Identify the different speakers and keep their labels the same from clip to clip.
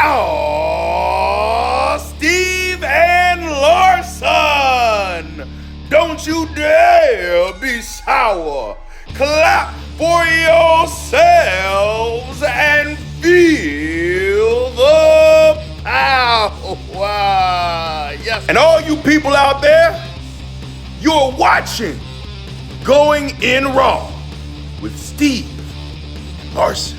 Speaker 1: Oh, Steve and Larson! Don't you dare be sour. Clap for yourselves and feel the power. Yes. And all you people out there, you're watching Going In Raw with Steve Larson.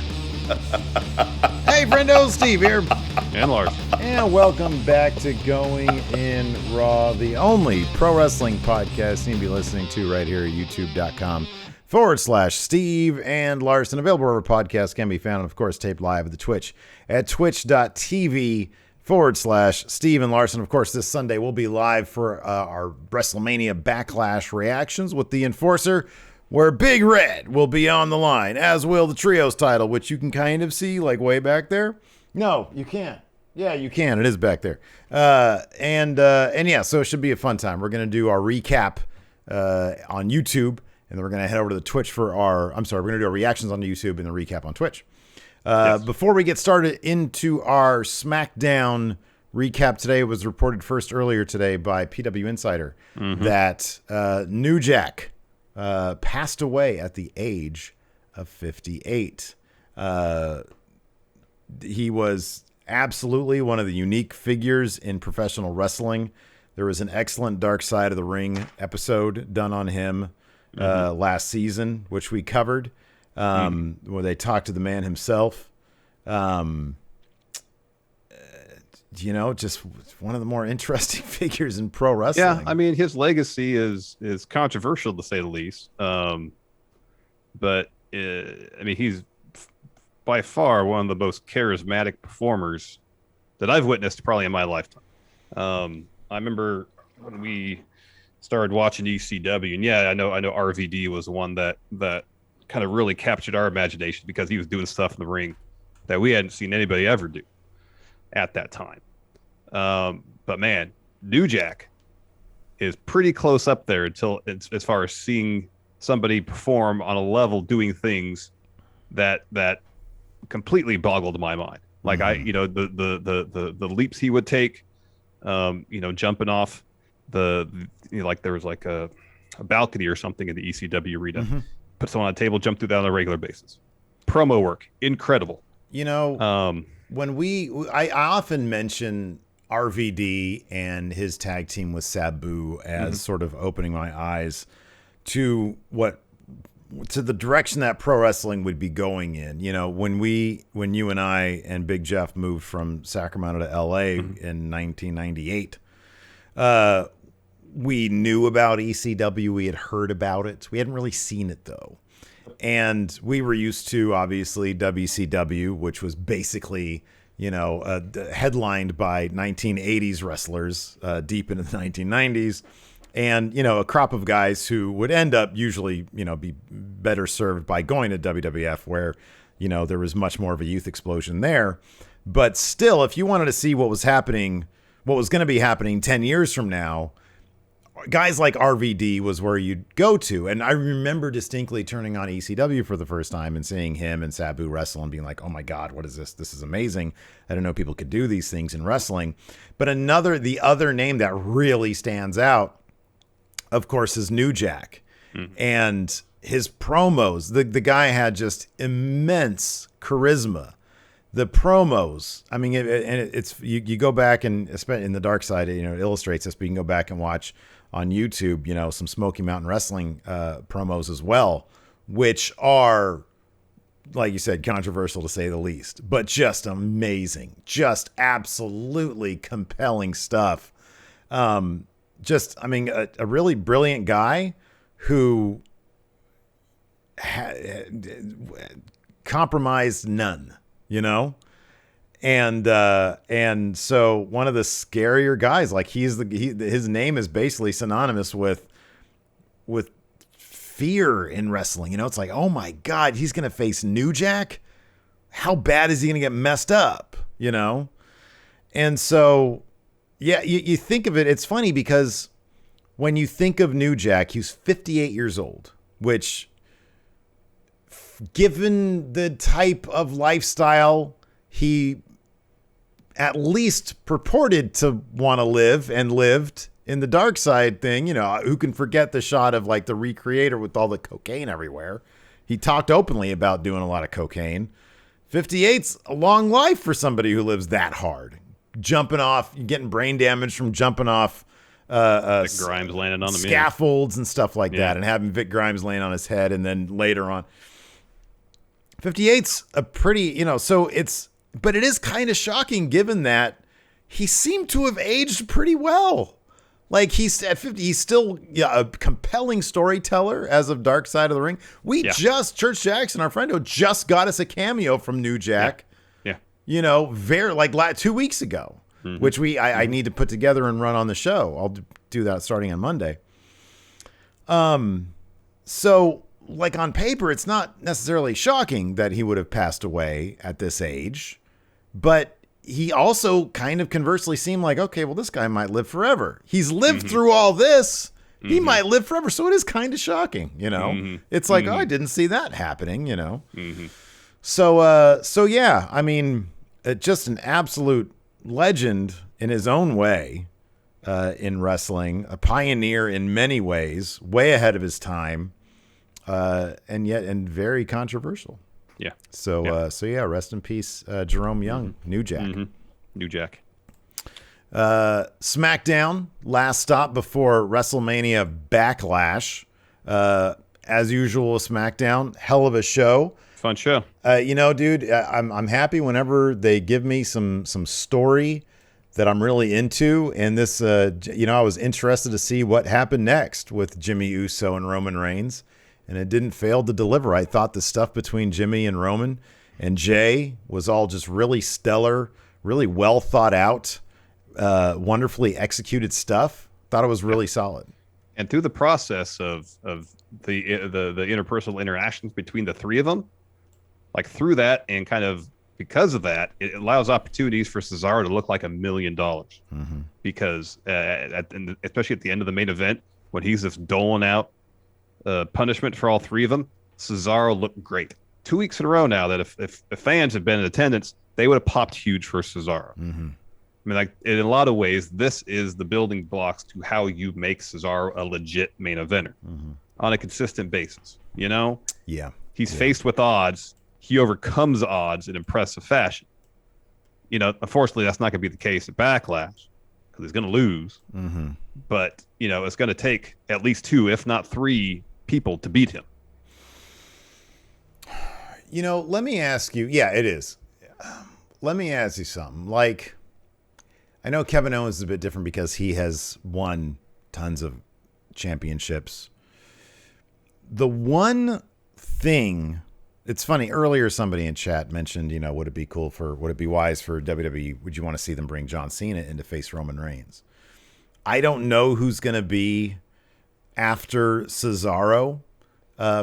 Speaker 2: Hey, friendo, Steve here.
Speaker 3: And Larson.
Speaker 2: And welcome back to Going In Raw, the only pro wrestling podcast you can be listening to right here at youtube.com/Steve and Larson. Available wherever podcasts can be found, and of course, taped live at the Twitch at twitch.tv/Steve and Larson. Of course, this Sunday we'll be live for our WrestleMania Backlash reactions with the Enforcer, where Big Red will be on the line, as will the Trios title, which you can kind of see like way back there. No, you can't. Yeah, you can. It is back there. And yeah, so it should be a fun time. We're going to do our recap on YouTube, and then we're going to head over to the Twitch for we're going to do our reactions on YouTube and the recap on Twitch. Yes. Before we get started into our SmackDown recap today, it was reported first earlier today by PW Insider that New Jack passed away at the age of 58. He was absolutely one of the unique figures in professional wrestling. There was an excellent Dark Side of the Ring episode done on him last season, which we covered, where they talked to the man himself. Just one of the more interesting figures in pro wrestling.
Speaker 3: Yeah, I mean, his legacy is controversial to say the least. But he's by far one of the most charismatic performers that I've witnessed probably in my lifetime. I remember when we started watching ECW, and yeah, I know RVD was the one that kind of really captured our imagination because he was doing stuff in the ring that we hadn't seen anybody ever do at that time. But man, New Jack is pretty close up there as far as seeing somebody perform on a level doing things that completely boggled my mind. Like the leaps he would take, jumping off like there was like a balcony or something in the ECW arena, put someone on a table, jump through that on a regular basis. Promo work, incredible.
Speaker 2: When I often mention RVD and his tag team with Sabu as sort of opening my eyes to the direction that pro wrestling would be going in. When you and I and Big Jeff moved from Sacramento to LA in 1998, we knew about ECW. We had heard about it. We hadn't really seen it though. And we were used to, obviously, WCW, which was basically, headlined by 1980s wrestlers deep into the 1990s. And, a crop of guys who would end up usually, be better served by going to WWF, where, there was much more of a youth explosion there. But still, if you wanted to see what was going to be happening 10 years from now, guys like RVD was where you'd go to. And I remember distinctly turning on ECW for the first time and seeing him and Sabu wrestle and being like, oh my God, what is this? This is amazing. I didn't know people could do these things in wrestling. But the other name that really stands out, of course, is New Jack. And his promos, the guy had just immense charisma. The promos, I mean, you go back and in the Dark Side, it illustrates this, but you can go back and watch on YouTube, some Smoky Mountain Wrestling promos as well, which are, like you said, controversial to say the least, but just amazing, just absolutely compelling stuff. A really brilliant guy who compromised none, And so one of the scarier guys, like his name is basically synonymous with fear in wrestling. It's like, oh my God, he's going to face New Jack. How bad is he going to get messed up? And so, yeah, you think of it. It's funny because when you think of New Jack, he's 58 years old, which, given the type of lifestyle he at least purported to want to live and lived in the dark side thing. You know, who can forget the shot of like the Recreator with all the cocaine everywhere? He talked openly about doing a lot of cocaine. 58's a long life for somebody who lives that hard. Jumping off, getting brain damage from jumping off
Speaker 3: Vic Grimes landing on the
Speaker 2: scaffolds and stuff like that, and having Vic Grimes laying on his head, and then later on. 58's a pretty, you know, so it's, but it is kind of shocking given that he seemed to have aged pretty well. Like he's at 50, he's still a compelling storyteller as of Dark Side of the Ring. We just, Church Jackson, our friendo, just got us a cameo from New Jack.
Speaker 3: Yeah.
Speaker 2: You know, very like 2 weeks ago, which I need to put together and run on the show. I'll do that starting on Monday. So like on paper, it's not necessarily shocking that he would have passed away at this age, but he also kind of conversely seemed like, okay, well, this guy might live forever. He's lived through all this. He might live forever. So it is kind of shocking, you know? It's like, oh, I didn't see that happening, you know? So yeah, I mean, just an absolute legend in his own way in wrestling, a pioneer in many ways, way ahead of his time, and very controversial.
Speaker 3: Yeah.
Speaker 2: So yeah, rest in peace, Jerome Young, New Jack.
Speaker 3: New Jack.
Speaker 2: SmackDown, last stop before WrestleMania Backlash. As usual, SmackDown, hell of a show.
Speaker 3: Fun show.
Speaker 2: You know, dude, I'm happy whenever they give me some story that I'm really into. And this, you know, I was interested to see what happened next with Jimmy Uso and Roman Reigns. And it didn't fail to deliver. I thought the stuff between Jimmy and Roman and Jay was all just really stellar, really well thought out, wonderfully executed stuff. Thought it was really solid.
Speaker 3: And through the process of the interpersonal interactions between the three of them, like through that and kind of because of that, it allows opportunities for Cesaro to look like $1 million. Because especially at the end of the main event, when he's just doling out punishment for all three of them, Cesaro looked great. 2 weeks in a row now that if fans had been in attendance, they would have popped huge for Cesaro. I mean, like in a lot of ways, this is the building blocks to how you make Cesaro a legit main eventer on a consistent basis. You know?
Speaker 2: Yeah.
Speaker 3: He's faced with odds. He overcomes odds in impressive fashion. You know, unfortunately, that's not going to be the case at Backlash because he's going to lose. But, you know, it's going to take at least 2, if not 3 people to beat him.
Speaker 2: You know, let me ask you. Yeah, it is. Let me ask you something. Like, I know Kevin Owens is a bit different because he has won tons of championships. The one thing, it's funny, earlier somebody in chat mentioned, you know, would it be wise for WWE? Would you want to see them bring John Cena in to face Roman Reigns? I don't know who's going to be after Cesaro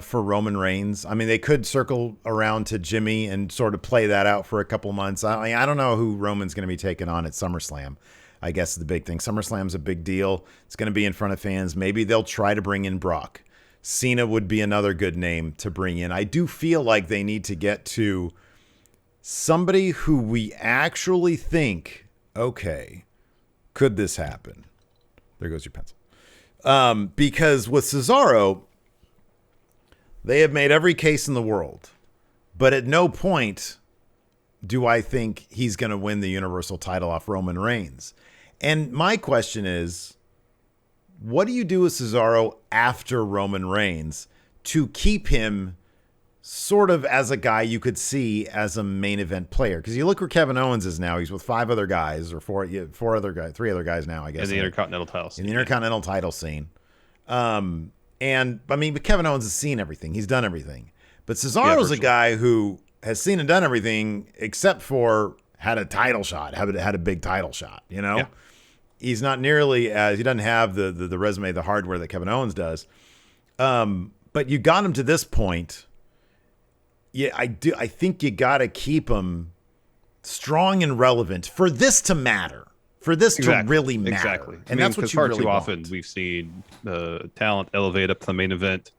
Speaker 2: for Roman Reigns. I mean, they could circle around to Jimmy and sort of play that out for a couple months. I don't know who Roman's going to be taking on at SummerSlam. I guess is the big thing. SummerSlam's a big deal. It's going to be in front of fans. Maybe they'll try to bring in Brock. Cena would be another good name to bring in. I do feel like they need to get to somebody who we actually think, okay, could this happen? There goes your pencil. Because with Cesaro, they have made every case in the world, but at no point do I think he's going to win the Universal title off Roman Reigns. And my question is, what do you do with Cesaro after Roman Reigns to keep him sort of as a guy you could see as a main event player? Because you look where Kevin Owens is now. He's with 5 other guys, or 3 other guys now, I guess.
Speaker 3: In the Intercontinental title scene.
Speaker 2: In the Intercontinental title scene. And, I mean, but Kevin Owens has seen everything. He's done everything. But Cesaro's a guy who has seen and done everything except for had a title shot, had a big title shot, you know? Yeah. He's not nearly as, he doesn't have the resume, the hardware that Kevin Owens does. But you got him to this point. Yeah, I think you got to keep him strong and relevant for this to matter. For this to really matter.
Speaker 3: Exactly.
Speaker 2: And that's what you really
Speaker 3: too
Speaker 2: want.
Speaker 3: often we've seen talent elevate up to the main event,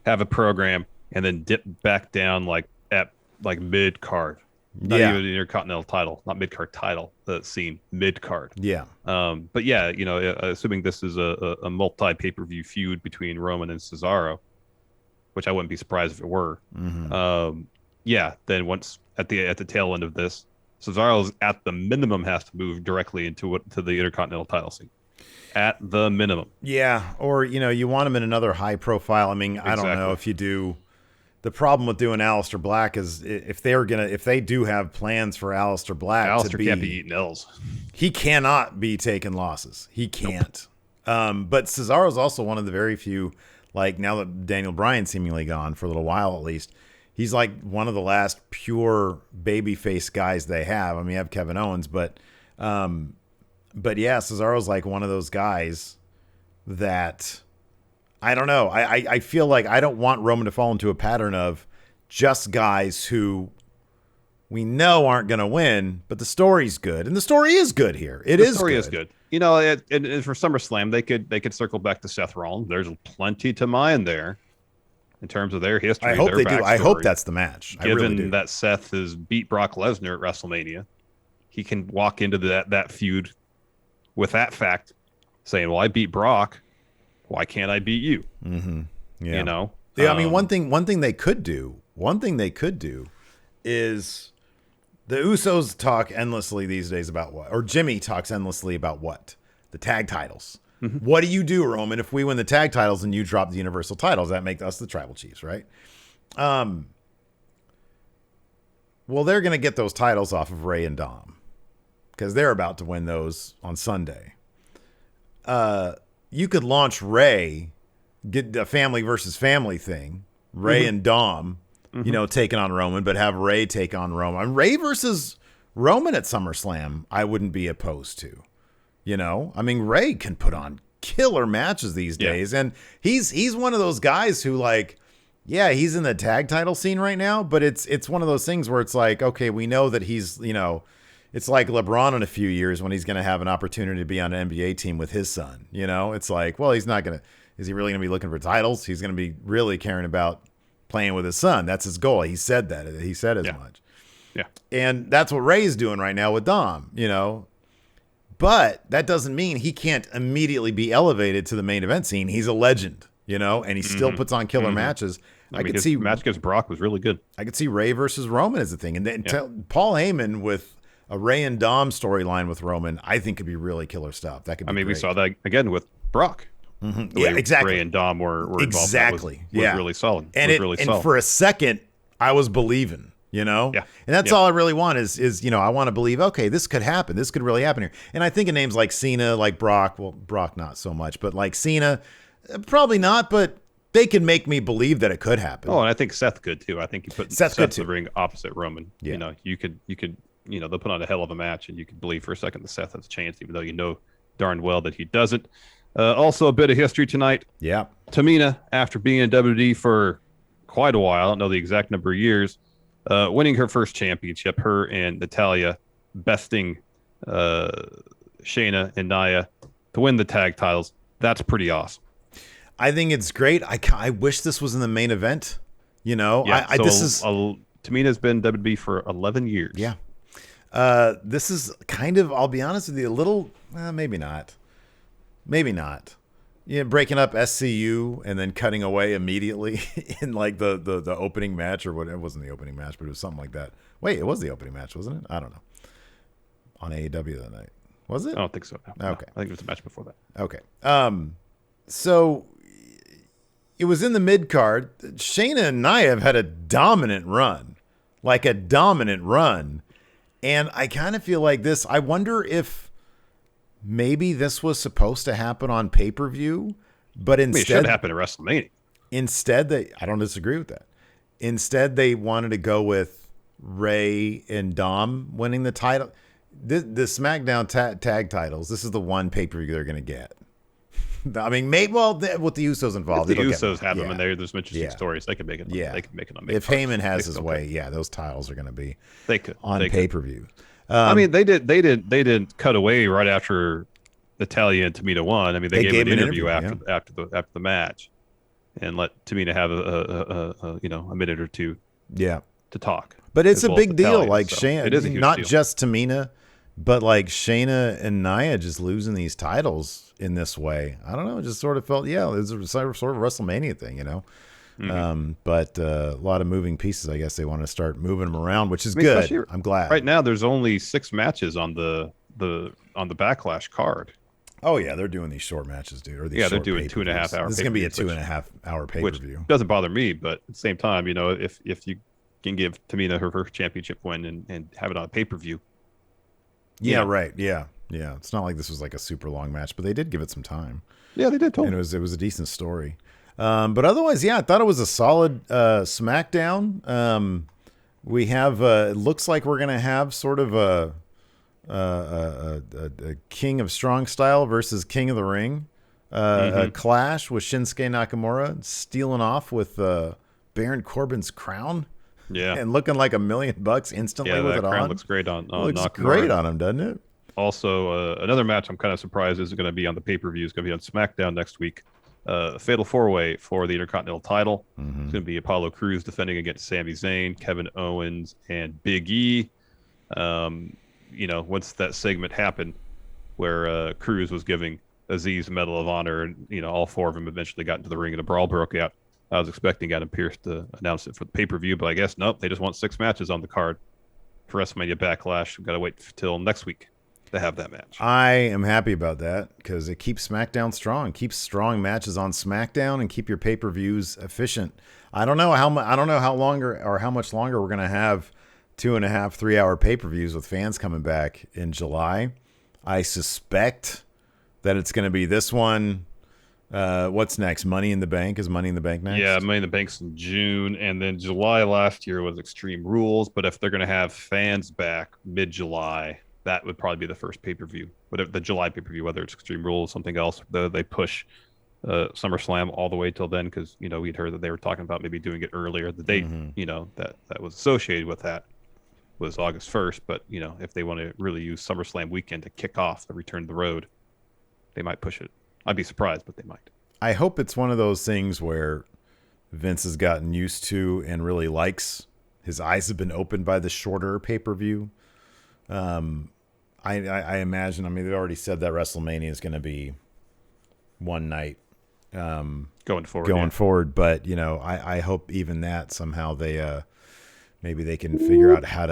Speaker 3: have a program, and then dip back down like at mid card. Not even the Intercontinental title, not mid-card title, the scene mid-card.
Speaker 2: Yeah.
Speaker 3: But yeah, you know, assuming this is a multi-pay-per-view feud between Roman and Cesaro, which I wouldn't be surprised if it were. Yeah, then once at the tail end of this, Cesaro's at the minimum has to move directly to the Intercontinental title scene. At the minimum.
Speaker 2: Yeah, or you know, you want him in another high profile. I mean, I don't know if you do. The problem with doing Aleister Black is if they do have plans for Aleister Black,
Speaker 3: Aleister can't be eating L's.
Speaker 2: He cannot be taking losses. He can't. Nope. But Cesaro's also one of the very few, like now that Daniel Bryan's seemingly gone for a little while at least, he's like one of the last pure babyface guys they have. I mean, you have Kevin Owens, but yeah, Cesaro's like one of those guys that I don't know. I feel like I don't want Roman to fall into a pattern of just guys who we know aren't going to win, but the story's good, and the story is good here. The story is good.
Speaker 3: You know, and for SummerSlam, they could circle back to Seth Rollins. There's plenty to mine there in terms of their history.
Speaker 2: I hope
Speaker 3: their
Speaker 2: they
Speaker 3: backstory.
Speaker 2: do. I hope that's the match.
Speaker 3: Given
Speaker 2: I really do.
Speaker 3: that Seth has beat Brock Lesnar at WrestleMania, he can walk into that feud with that fact, saying, "Well, I beat Brock. Why can't I beat you?"
Speaker 2: Mm-hmm. Yeah.
Speaker 3: You know.
Speaker 2: Yeah. I mean, one thing they could do is the Usos talk endlessly these days about what, or Jimmy talks endlessly about what, the tag titles. Mm-hmm. What do you do, Roman, if we win the tag titles and you drop the Universal titles? That makes us the Tribal Chiefs, right? Well, they're going to get those titles off of Rey and Dom because they're about to win those on Sunday. You could launch Rey, get a family versus family thing, Rey and Dom, you know, taking on Roman, but have Rey take on Roman. Rey versus Roman at SummerSlam, I wouldn't be opposed to. You know, I mean, Rey can put on killer matches these days, and he's one of those guys who, like, yeah, he's in the tag title scene right now, but it's one of those things where it's like, okay, we know that he's, you know, it's like LeBron in a few years when he's going to have an opportunity to be on an NBA team with his son. You know, it's like, well, he's not going to, is he really going to be looking for titles? He's going to be really caring about playing with his son. That's his goal. He said that. He said as much.
Speaker 3: Yeah.
Speaker 2: And that's what Rey's doing right now with Dom, you know. But that doesn't mean he can't immediately be elevated to the main event scene. He's a legend, you know, and he still puts on killer matches.
Speaker 3: I could see match against Brock was really good.
Speaker 2: I could see Rey versus Roman as a thing. And then Paul Heyman with a Rey and Dom storyline with Roman, I think could be really killer stuff. That could be great.
Speaker 3: We saw that again with Brock.
Speaker 2: Yeah, exactly.
Speaker 3: Ray and Dom were involved.
Speaker 2: Exactly.
Speaker 3: Was really solid.
Speaker 2: And for a second, I was believing, you know?
Speaker 3: Yeah.
Speaker 2: And that's all I really want is, you know, I want to believe, okay, this could happen. This could really happen here. And I think of names like Cena, like Brock. Well, Brock, not so much, but like Cena, probably not, but they can make me believe that it could happen.
Speaker 3: Oh, and I think Seth could too. I think you put Seth in the ring opposite Roman. Yeah. You know, you could, you know, they'll put on a hell of a match, and you could believe for a second that Seth has a chance, even though you know darn well that he doesn't. Also, a bit of history tonight.
Speaker 2: Yeah.
Speaker 3: Tamina, after being in WWE for quite a while, I don't know the exact number of years, winning her first championship, her and Natalya besting Shayna and Nia to win the tag titles. That's pretty awesome.
Speaker 2: I think it's great. I wish this was in the main event. You know,
Speaker 3: yeah, Tamina's been WWE for 11 years.
Speaker 2: Yeah. This is kind of, I'll be honest with you, a little, maybe not. Maybe not. Yeah, breaking up SCU and then cutting away immediately in like the opening match or what? It wasn't the opening match, but it was something like that. Wait, it was the opening match, wasn't it? I don't know. On AEW that night, was it?
Speaker 3: I don't think so. No.
Speaker 2: Okay,
Speaker 3: I think it was the match before that.
Speaker 2: Okay. So it was in the mid card. Shayna and Nia have had a dominant run, and I kind of feel like this. I wonder if maybe this was supposed to happen on pay-per-view, but instead
Speaker 3: it should happen at WrestleMania.
Speaker 2: Instead, I don't disagree with that. Instead, they wanted to go with Rey and Dom winning the title. The SmackDown tag titles, this is the one pay-per-view they're going to get. I mean, maybe with the Usos involved,
Speaker 3: if the Usos have them in there. There's some interesting stories. They can make it.
Speaker 2: Yeah,
Speaker 3: they can make it on.
Speaker 2: If Heyman has his way, those titles are going to be on pay-per-view.
Speaker 3: I mean, they didn't cut away right after Natalya and Tamina won. I mean, they gave an interview after the match, and let Tamina have a minute or two.
Speaker 2: Yeah.
Speaker 3: to talk.
Speaker 2: But it's
Speaker 3: as
Speaker 2: a
Speaker 3: well as
Speaker 2: big deal.
Speaker 3: Natalya,
Speaker 2: Like
Speaker 3: so
Speaker 2: Shayna,
Speaker 3: it is a huge
Speaker 2: not
Speaker 3: deal.
Speaker 2: just Tamina, but like Shayna and Nia just losing these titles in this way. I don't know. It just sort of felt, yeah, it was a sort of WrestleMania thing, you know. But a lot of moving pieces. I guess they want to start moving them around, which is good. I'm glad.
Speaker 3: Right now, there's only 6 matches on the Backlash card.
Speaker 2: Oh yeah, they're doing these short matches, dude. Or these
Speaker 3: Yeah, they're
Speaker 2: short
Speaker 3: doing 2.5 hour.
Speaker 2: This is gonna be a 2.5 hour pay per
Speaker 3: which
Speaker 2: view.
Speaker 3: doesn't bother me, but at the same time, you know, if you can give Tamina her first championship win and have it on a pay per view.
Speaker 2: Yeah, right. Yeah. It's not like this was like a super long match, but they did give it some time.
Speaker 3: Yeah, they did.
Speaker 2: And it was a decent story. But otherwise, yeah, I thought it was a solid SmackDown. We have it looks like we're gonna have sort of a King of Strong Style versus King of the Ring a clash with Shinsuke Nakamura stealing off with Baron Corbin's crown.
Speaker 3: Yeah,
Speaker 2: and looking like $1 million instantly with it on.
Speaker 3: crown looks great on
Speaker 2: looks
Speaker 3: Nakamura.
Speaker 2: Great on him, doesn't it?
Speaker 3: Also, another match I'm kind of surprised isn't going to be on the pay-per-view. It's going to be on SmackDown next week. Fatal 4-way for the Intercontinental title. It's going to be Apollo Crews defending against Sami Zayn, Kevin Owens, and Big E. You know, once that segment happened where Crews was giving Aziz Medal of Honor, and, you know, all 4 of them eventually got into the ring and a brawl broke out. I was expecting Adam Pearce to announce it for the pay-per-view, but I guess nope. They just want 6 matches on the card for WrestleMania Backlash. We've got to wait till next week to have that match.
Speaker 2: I am happy about that because it keeps SmackDown strong, keeps strong matches on SmackDown, and keep your pay-per-views efficient. I don't know how longer or how much longer we're gonna have 2.5, 3 hour pay-per-views with fans coming back in July. I suspect that it's gonna be this one. What's next? Money in the Bank? Is Money in the Bank next?
Speaker 3: Yeah, Money in the Bank's in June, and then July last year was Extreme Rules. But if they're going to have fans back mid-July, that would probably be the first pay-per-view. Whatever the July pay-per-view, whether it's Extreme Rules, something else, they push SummerSlam all the way till then because, you know, we'd heard that they were talking about maybe doing it earlier. The date, you know, that was associated with that was August 1st. But, you know, if they want to really use SummerSlam weekend to kick off the return to the road, they might push it. I'd be surprised, but they might.
Speaker 2: I hope it's one of those things where Vince has gotten used to and really likes. His eyes have been opened by the shorter pay-per-view. I imagine, I mean, they've already said that WrestleMania is going to be one night
Speaker 3: going forward.
Speaker 2: But, you know, I hope even that somehow they maybe they can figure out how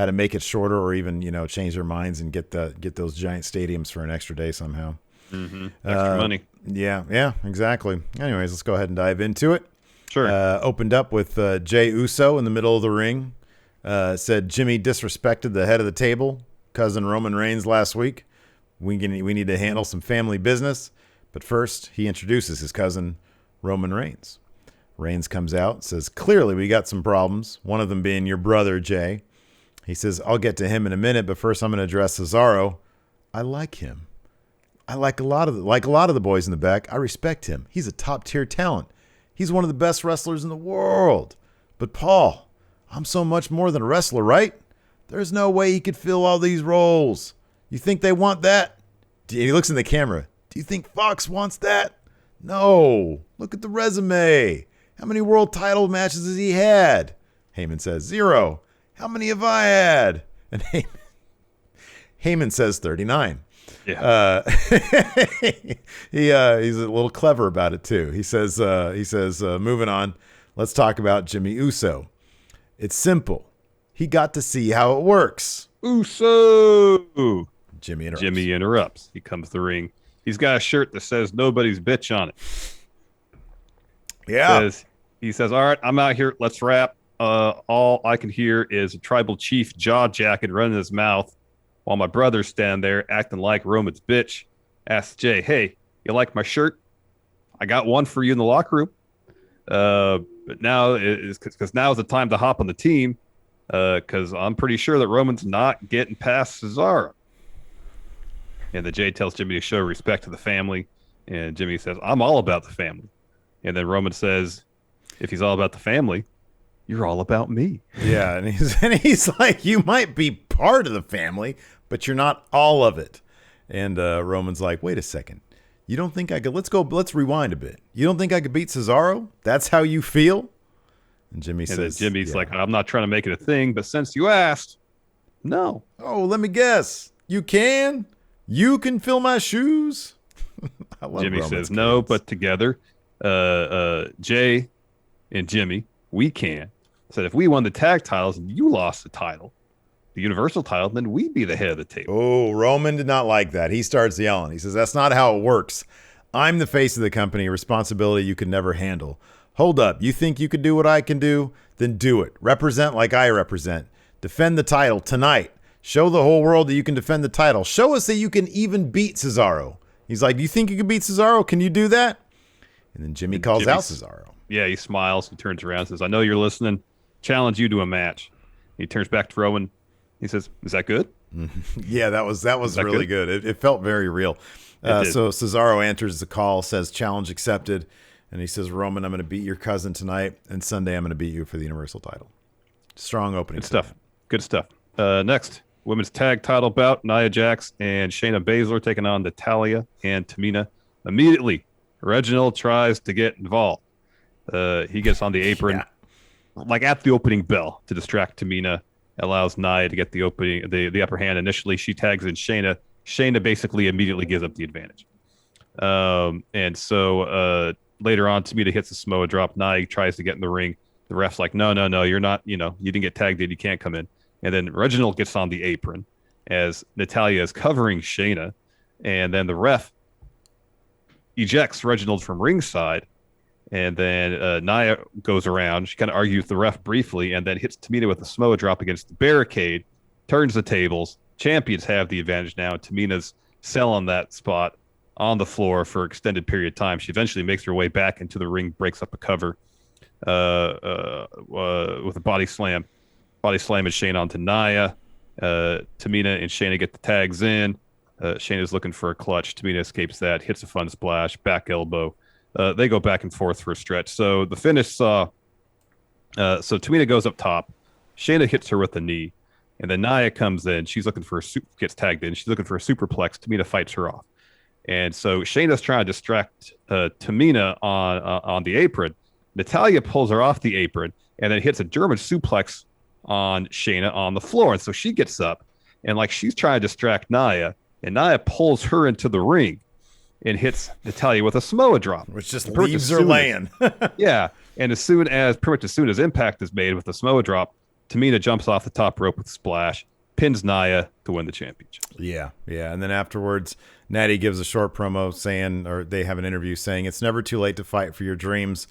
Speaker 2: to make it shorter or even, you know, change their minds and get those giant stadiums for an extra day somehow.
Speaker 3: Extra money.
Speaker 2: Yeah, exactly. Anyways, let's go ahead and dive into it.
Speaker 3: Sure.
Speaker 2: Opened up with Jey Uso in the middle of the ring. Said Jimmy disrespected the head of the table, cousin Roman Reigns, last week. We need to handle some family business. But first, he introduces his cousin, Roman Reigns. Reigns comes out, says, clearly we got some problems, one of them being your brother, Jey. He says, I'll get to him in a minute, but first I'm going to address Cesaro. I like him. I like a lot of the boys in the back. I respect him. He's a top-tier talent. He's one of the best wrestlers in the world. But Paul, I'm so much more than a wrestler, right? There's no way he could fill all these roles. You think they want that? He looks in the camera. Do you think Fox wants that? No. Look at the resume. How many world title matches has he had? Heyman says 0. How many have I had? And Heyman says 39.
Speaker 3: Yeah.
Speaker 2: He's a little clever about it too. He says, moving on, let's talk about Jimmy Uso. It's simple. He got to see how it works.
Speaker 3: Uso.
Speaker 2: Jimmy
Speaker 3: interrupts. He comes to the ring. He's got a shirt that says nobody's bitch on it.
Speaker 2: Yeah.
Speaker 3: He says, all right, I'm out here. Let's wrap. All I can hear is a tribal chief jaw jacket running his mouth while my brothers stand there acting like Roman's bitch. Asks Jay, hey, you like my shirt? I got one for you in the locker room. But now is because now is the time to hop on the team. Because I'm pretty sure that Roman's not getting past Cesaro. And the Jay tells Jimmy to show respect to the family. And Jimmy says, I'm all about the family. And then Roman says, if he's all about the family, you're all about me.
Speaker 2: Yeah, and he's like, you might be part of the family, but you're not all of it. And Roman's like, wait a second. You don't think I could? Let's rewind a bit. You don't think I could beat Cesaro? That's how you feel? And Jimmy
Speaker 3: and
Speaker 2: says,
Speaker 3: then Jimmy's like, I'm not trying to make it a thing, but since you asked, no.
Speaker 2: oh, let me guess. You can fill my shoes. I love
Speaker 3: Jimmy
Speaker 2: Roman's
Speaker 3: says, no,
Speaker 2: cadence.
Speaker 3: but together, Jay and Jimmy, we can. Said if we won the tag titles and you lost the title, the Universal title, then we'd be the head of the table.
Speaker 2: Oh, Roman did not like that. He starts yelling. He says, that's not how it works. I'm the face of the company, a responsibility you could never handle. Hold up. You think you could do what I can do? Then do it. Represent like I represent. Defend the title tonight. Show the whole world that you can defend the title. Show us that you can even beat Cesaro. He's like, do you think you can beat Cesaro? Can you do that? And then Jimmy calls out Cesaro.
Speaker 3: Yeah, he smiles. He turns around and says, I know you're listening. Challenge you to a match. He turns back to Roman. He says, is that good?
Speaker 2: Yeah, that was really good. It felt very real. So Cesaro enters the call, says challenge accepted. And he says, Roman, I'm going to beat your cousin tonight. And Sunday, I'm going to beat you for the Universal title. Strong opening.
Speaker 3: Good stuff. Good stuff. Next, women's tag title bout. Nia Jax and Shayna Baszler taking on Natalya and Tamina. Immediately, Reginald tries to get involved. He gets on the apron, like at the opening bell, to distract Tamina. Allows Nia to get the upper hand. Initially, she tags in Shayna. Shayna basically immediately gives up the advantage. And so later on, Tamina hits the Samoa drop. Nia tries to get in the ring. The ref's like, no, you're not, you didn't get tagged in. You can't come in. And then Reginald gets on the apron as Natalya is covering Shayna. And then the ref ejects Reginald from ringside. And then Nia goes around. She kind of argues with the ref briefly and then hits Tamina with a Samoa drop against the barricade, turns the tables. Champions have the advantage now. Tamina's selling that spot on the floor for an extended period of time. She eventually makes her way back into the ring, breaks up a cover with a body slam. Body slamming Shayna onto Nia. Tamina and Shayna get the tags in. Shayna's looking for a clutch. Tamina escapes that, hits a fun splash, back elbow. They go back and forth for a stretch. So the finish saw. So Tamina goes up top. Shayna hits her with a knee, and then Nia comes in. She's looking for gets tagged in. She's looking for a superplex. Tamina fights her off, and so Shayna's trying to distract Tamina on the apron. Natalya pulls her off the apron and then hits a German suplex on Shayna on the floor, and so she gets up and like she's trying to distract Nia, and Nia pulls her into the ring and hits Natalya with a Samoa drop,
Speaker 2: which just leaves her laying.
Speaker 3: Yeah, and pretty much as soon as impact is made with the Samoa drop, Tamina jumps off the top rope with a splash, pins Nia to win the championship.
Speaker 2: Yeah, and then afterwards, Natty gives a short promo saying, or they have an interview saying, it's never too late to fight for your dreams.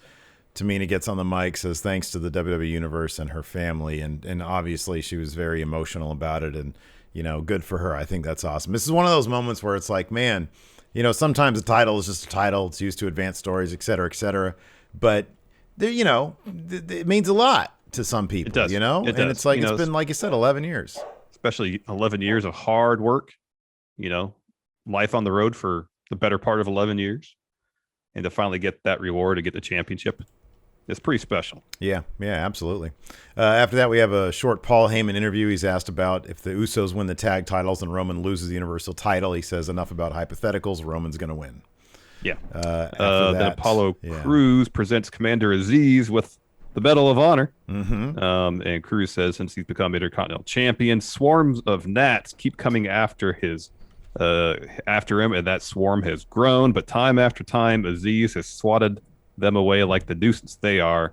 Speaker 2: Tamina gets on the mic, says thanks to the WWE Universe and her family, and obviously she was very emotional about it, and good for her. I think that's awesome. This is one of those moments where it's like, man, sometimes a title is just a title. It's used to advance stories, et cetera, but there, it means a lot to some people.
Speaker 3: It does.
Speaker 2: And it's like it's been, like you said, 11 years,
Speaker 3: especially 11 years of hard work. Life on the road for the better part of 11 years, and to finally get that reward to get the championship. It's pretty special.
Speaker 2: Yeah, absolutely. After that, we have a short Paul Heyman interview. He's asked about if the Usos win the tag titles and Roman loses the Universal title. He says, enough about hypotheticals. Roman's going to win.
Speaker 3: Yeah.
Speaker 2: Then
Speaker 3: Apollo Crews presents Commander Aziz with the Medal of Honor.
Speaker 2: Mm-hmm.
Speaker 3: And Crews says, since he's become Intercontinental Champion, swarms of gnats keep coming after him, and that swarm has grown. But time after time, Aziz has swatted them away like the nuisance they are.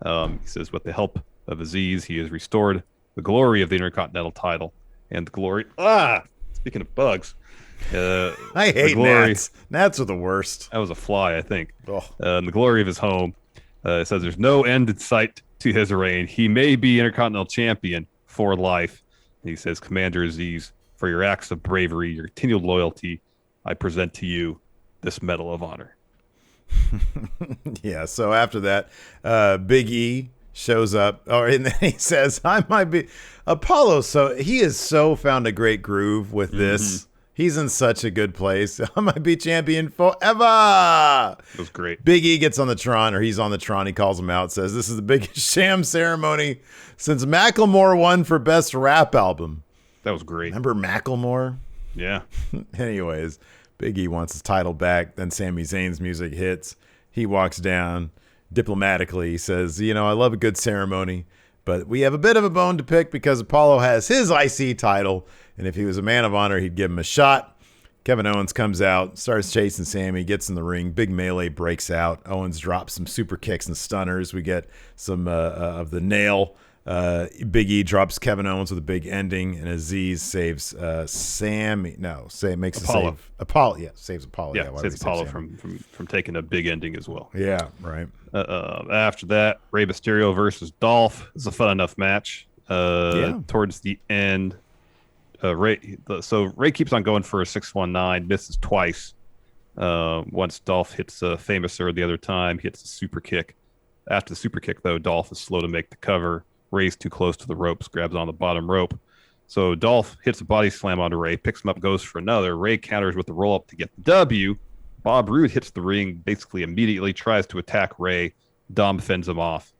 Speaker 3: He says, with the help of Aziz, he has restored the glory of the Intercontinental title and the glory. Speaking of bugs,
Speaker 2: I hate gnats. Gnats are the worst.
Speaker 3: That was a fly, I think.
Speaker 2: Oh.
Speaker 3: The glory of his home. It says there's no end in sight to his reign. He may be Intercontinental Champion for life. And he says, Commander Aziz, for your acts of bravery, your continued loyalty, I present to you this Medal of Honor.
Speaker 2: Yeah, so after that, Big E shows up, and then he says, I might be Apollo. So he has so found a great groove with this. Mm-hmm. He's in such a good place. I might be champion forever.
Speaker 3: It was great.
Speaker 2: Big E gets on the Tron, or he's on the Tron. He calls him out, says, this is the biggest sham ceremony since Macklemore won for Best Rap Album.
Speaker 3: That was great.
Speaker 2: Remember Macklemore?
Speaker 3: Yeah.
Speaker 2: Anyways, Big E wants his title back. Then Sami Zayn's music hits. He walks down. diplomatically. He says, I love a good ceremony, but we have a bit of a bone to pick because Apollo has his IC title, and if he was a man of honor, he'd give him a shot. Kevin Owens comes out, starts chasing Sammy, gets in the ring. Big melee breaks out. Owens drops some super kicks and stunners. We get some of the nail. Big E drops Kevin Owens with a big ending, and Aziz saves Sammy. No, makes
Speaker 3: Apollo.
Speaker 2: a save. Apollo, saves Apollo.
Speaker 3: Yeah,
Speaker 2: why
Speaker 3: saves
Speaker 2: would he save
Speaker 3: Apollo
Speaker 2: Sammy?
Speaker 3: from taking a big ending as well.
Speaker 2: Yeah, right.
Speaker 3: After that, Rey Mysterio versus Dolph is a fun enough match. Towards the end, Rey keeps on going for a 619, misses twice. Once Dolph hits a famouser the other time, hits a super kick. After the super kick, though, Dolph is slow to make the cover. Rey's too close to the ropes, grabs on the bottom rope. So Dolph hits a body slam onto Rey, picks him up, goes for another. Rey counters with the roll up to get the W. Bob Roode hits the ring basically immediately, tries to attack Rey. Dom fends him off.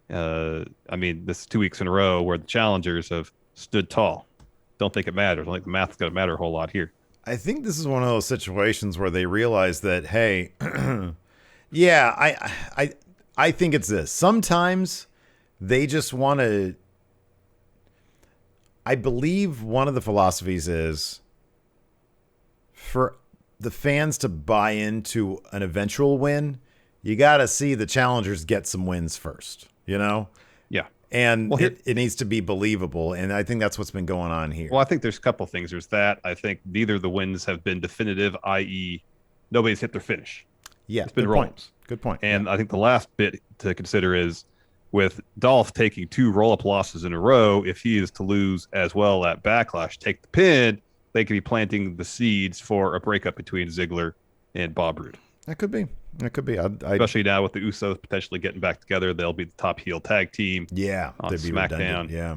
Speaker 3: This is 2 weeks in a row where the challengers have stood tall. Don't think it matters. I don't think the math's going to matter a whole lot here.
Speaker 2: I think this is one of those situations where they realize that, hey, yeah, I think it's this. Sometimes they just want to. I believe one of the philosophies is for the fans to buy into an eventual win, you got to see the challengers get some wins first, Yeah. And it needs to be believable. And I think that's what's been going on here.
Speaker 3: Well, I think there's a couple things. There's that. I think neither of the wins have been definitive, i.e., nobody's hit their finish.
Speaker 2: Yeah.
Speaker 3: It's been roll-ups.
Speaker 2: Good point.
Speaker 3: And I think the last bit to consider is with Dolph taking 2 roll-up losses in a row, if he is to lose as well at Backlash, take the pin, they could be planting the seeds for a breakup between Ziggler and Bob Roode.
Speaker 2: That could be.
Speaker 3: Especially now with the Usos potentially getting back together, they'll be the top heel tag team.
Speaker 2: Yeah,
Speaker 3: on
Speaker 2: they'd be
Speaker 3: SmackDown.
Speaker 2: redundant. Yeah,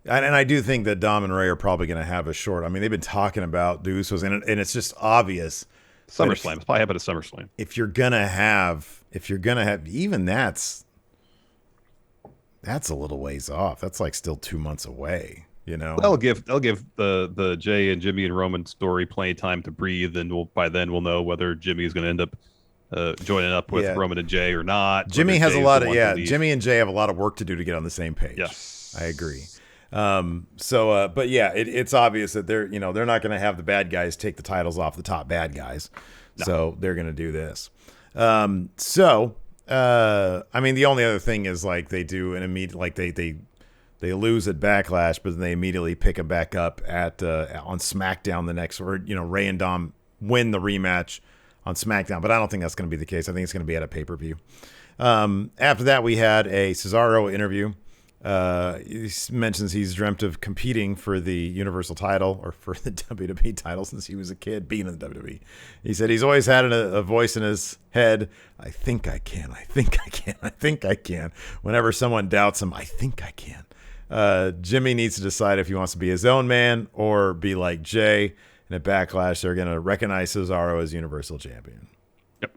Speaker 2: and I do think that Dom and Ray are probably going to have a short. I mean, they've been talking about the Usos, and it's just obvious.
Speaker 3: SummerSlam. It's probably happened at SummerSlam.
Speaker 2: If you're gonna have, even that's a little ways off. That's like still 2 months away.
Speaker 3: They'll give the Jay and Jimmy and Roman story plenty of time to breathe, and by then we'll know whether Jimmy is going to end up joining up with Roman and Jay or not.
Speaker 2: Jimmy has a lot of Jimmy and Jay have a lot of work to do to get on the same page.
Speaker 3: Yes,
Speaker 2: I agree. But yeah, it's obvious that they're not going to have the bad guys take the titles off the top bad guys, so they're going to do this. The only other thing is like they do an immediate they lose at Backlash, but then they immediately pick them back up at on SmackDown the next, or Ray and Dom win the rematch on SmackDown, but I don't think that's going to be the case. I think it's going to be at a pay-per-view. After that, we had a Cesaro interview. He mentions he's dreamt of competing for the Universal title or for the WWE title since he was a kid being in the WWE. He said he's always had a voice in his head. I think I can. I think I can. I think I can. Whenever someone doubts him, I think I can. Jimmy needs to decide if he wants to be his own man or be like Jay. And at Backlash, they're going to recognize Cesaro as Universal Champion.
Speaker 3: Yep.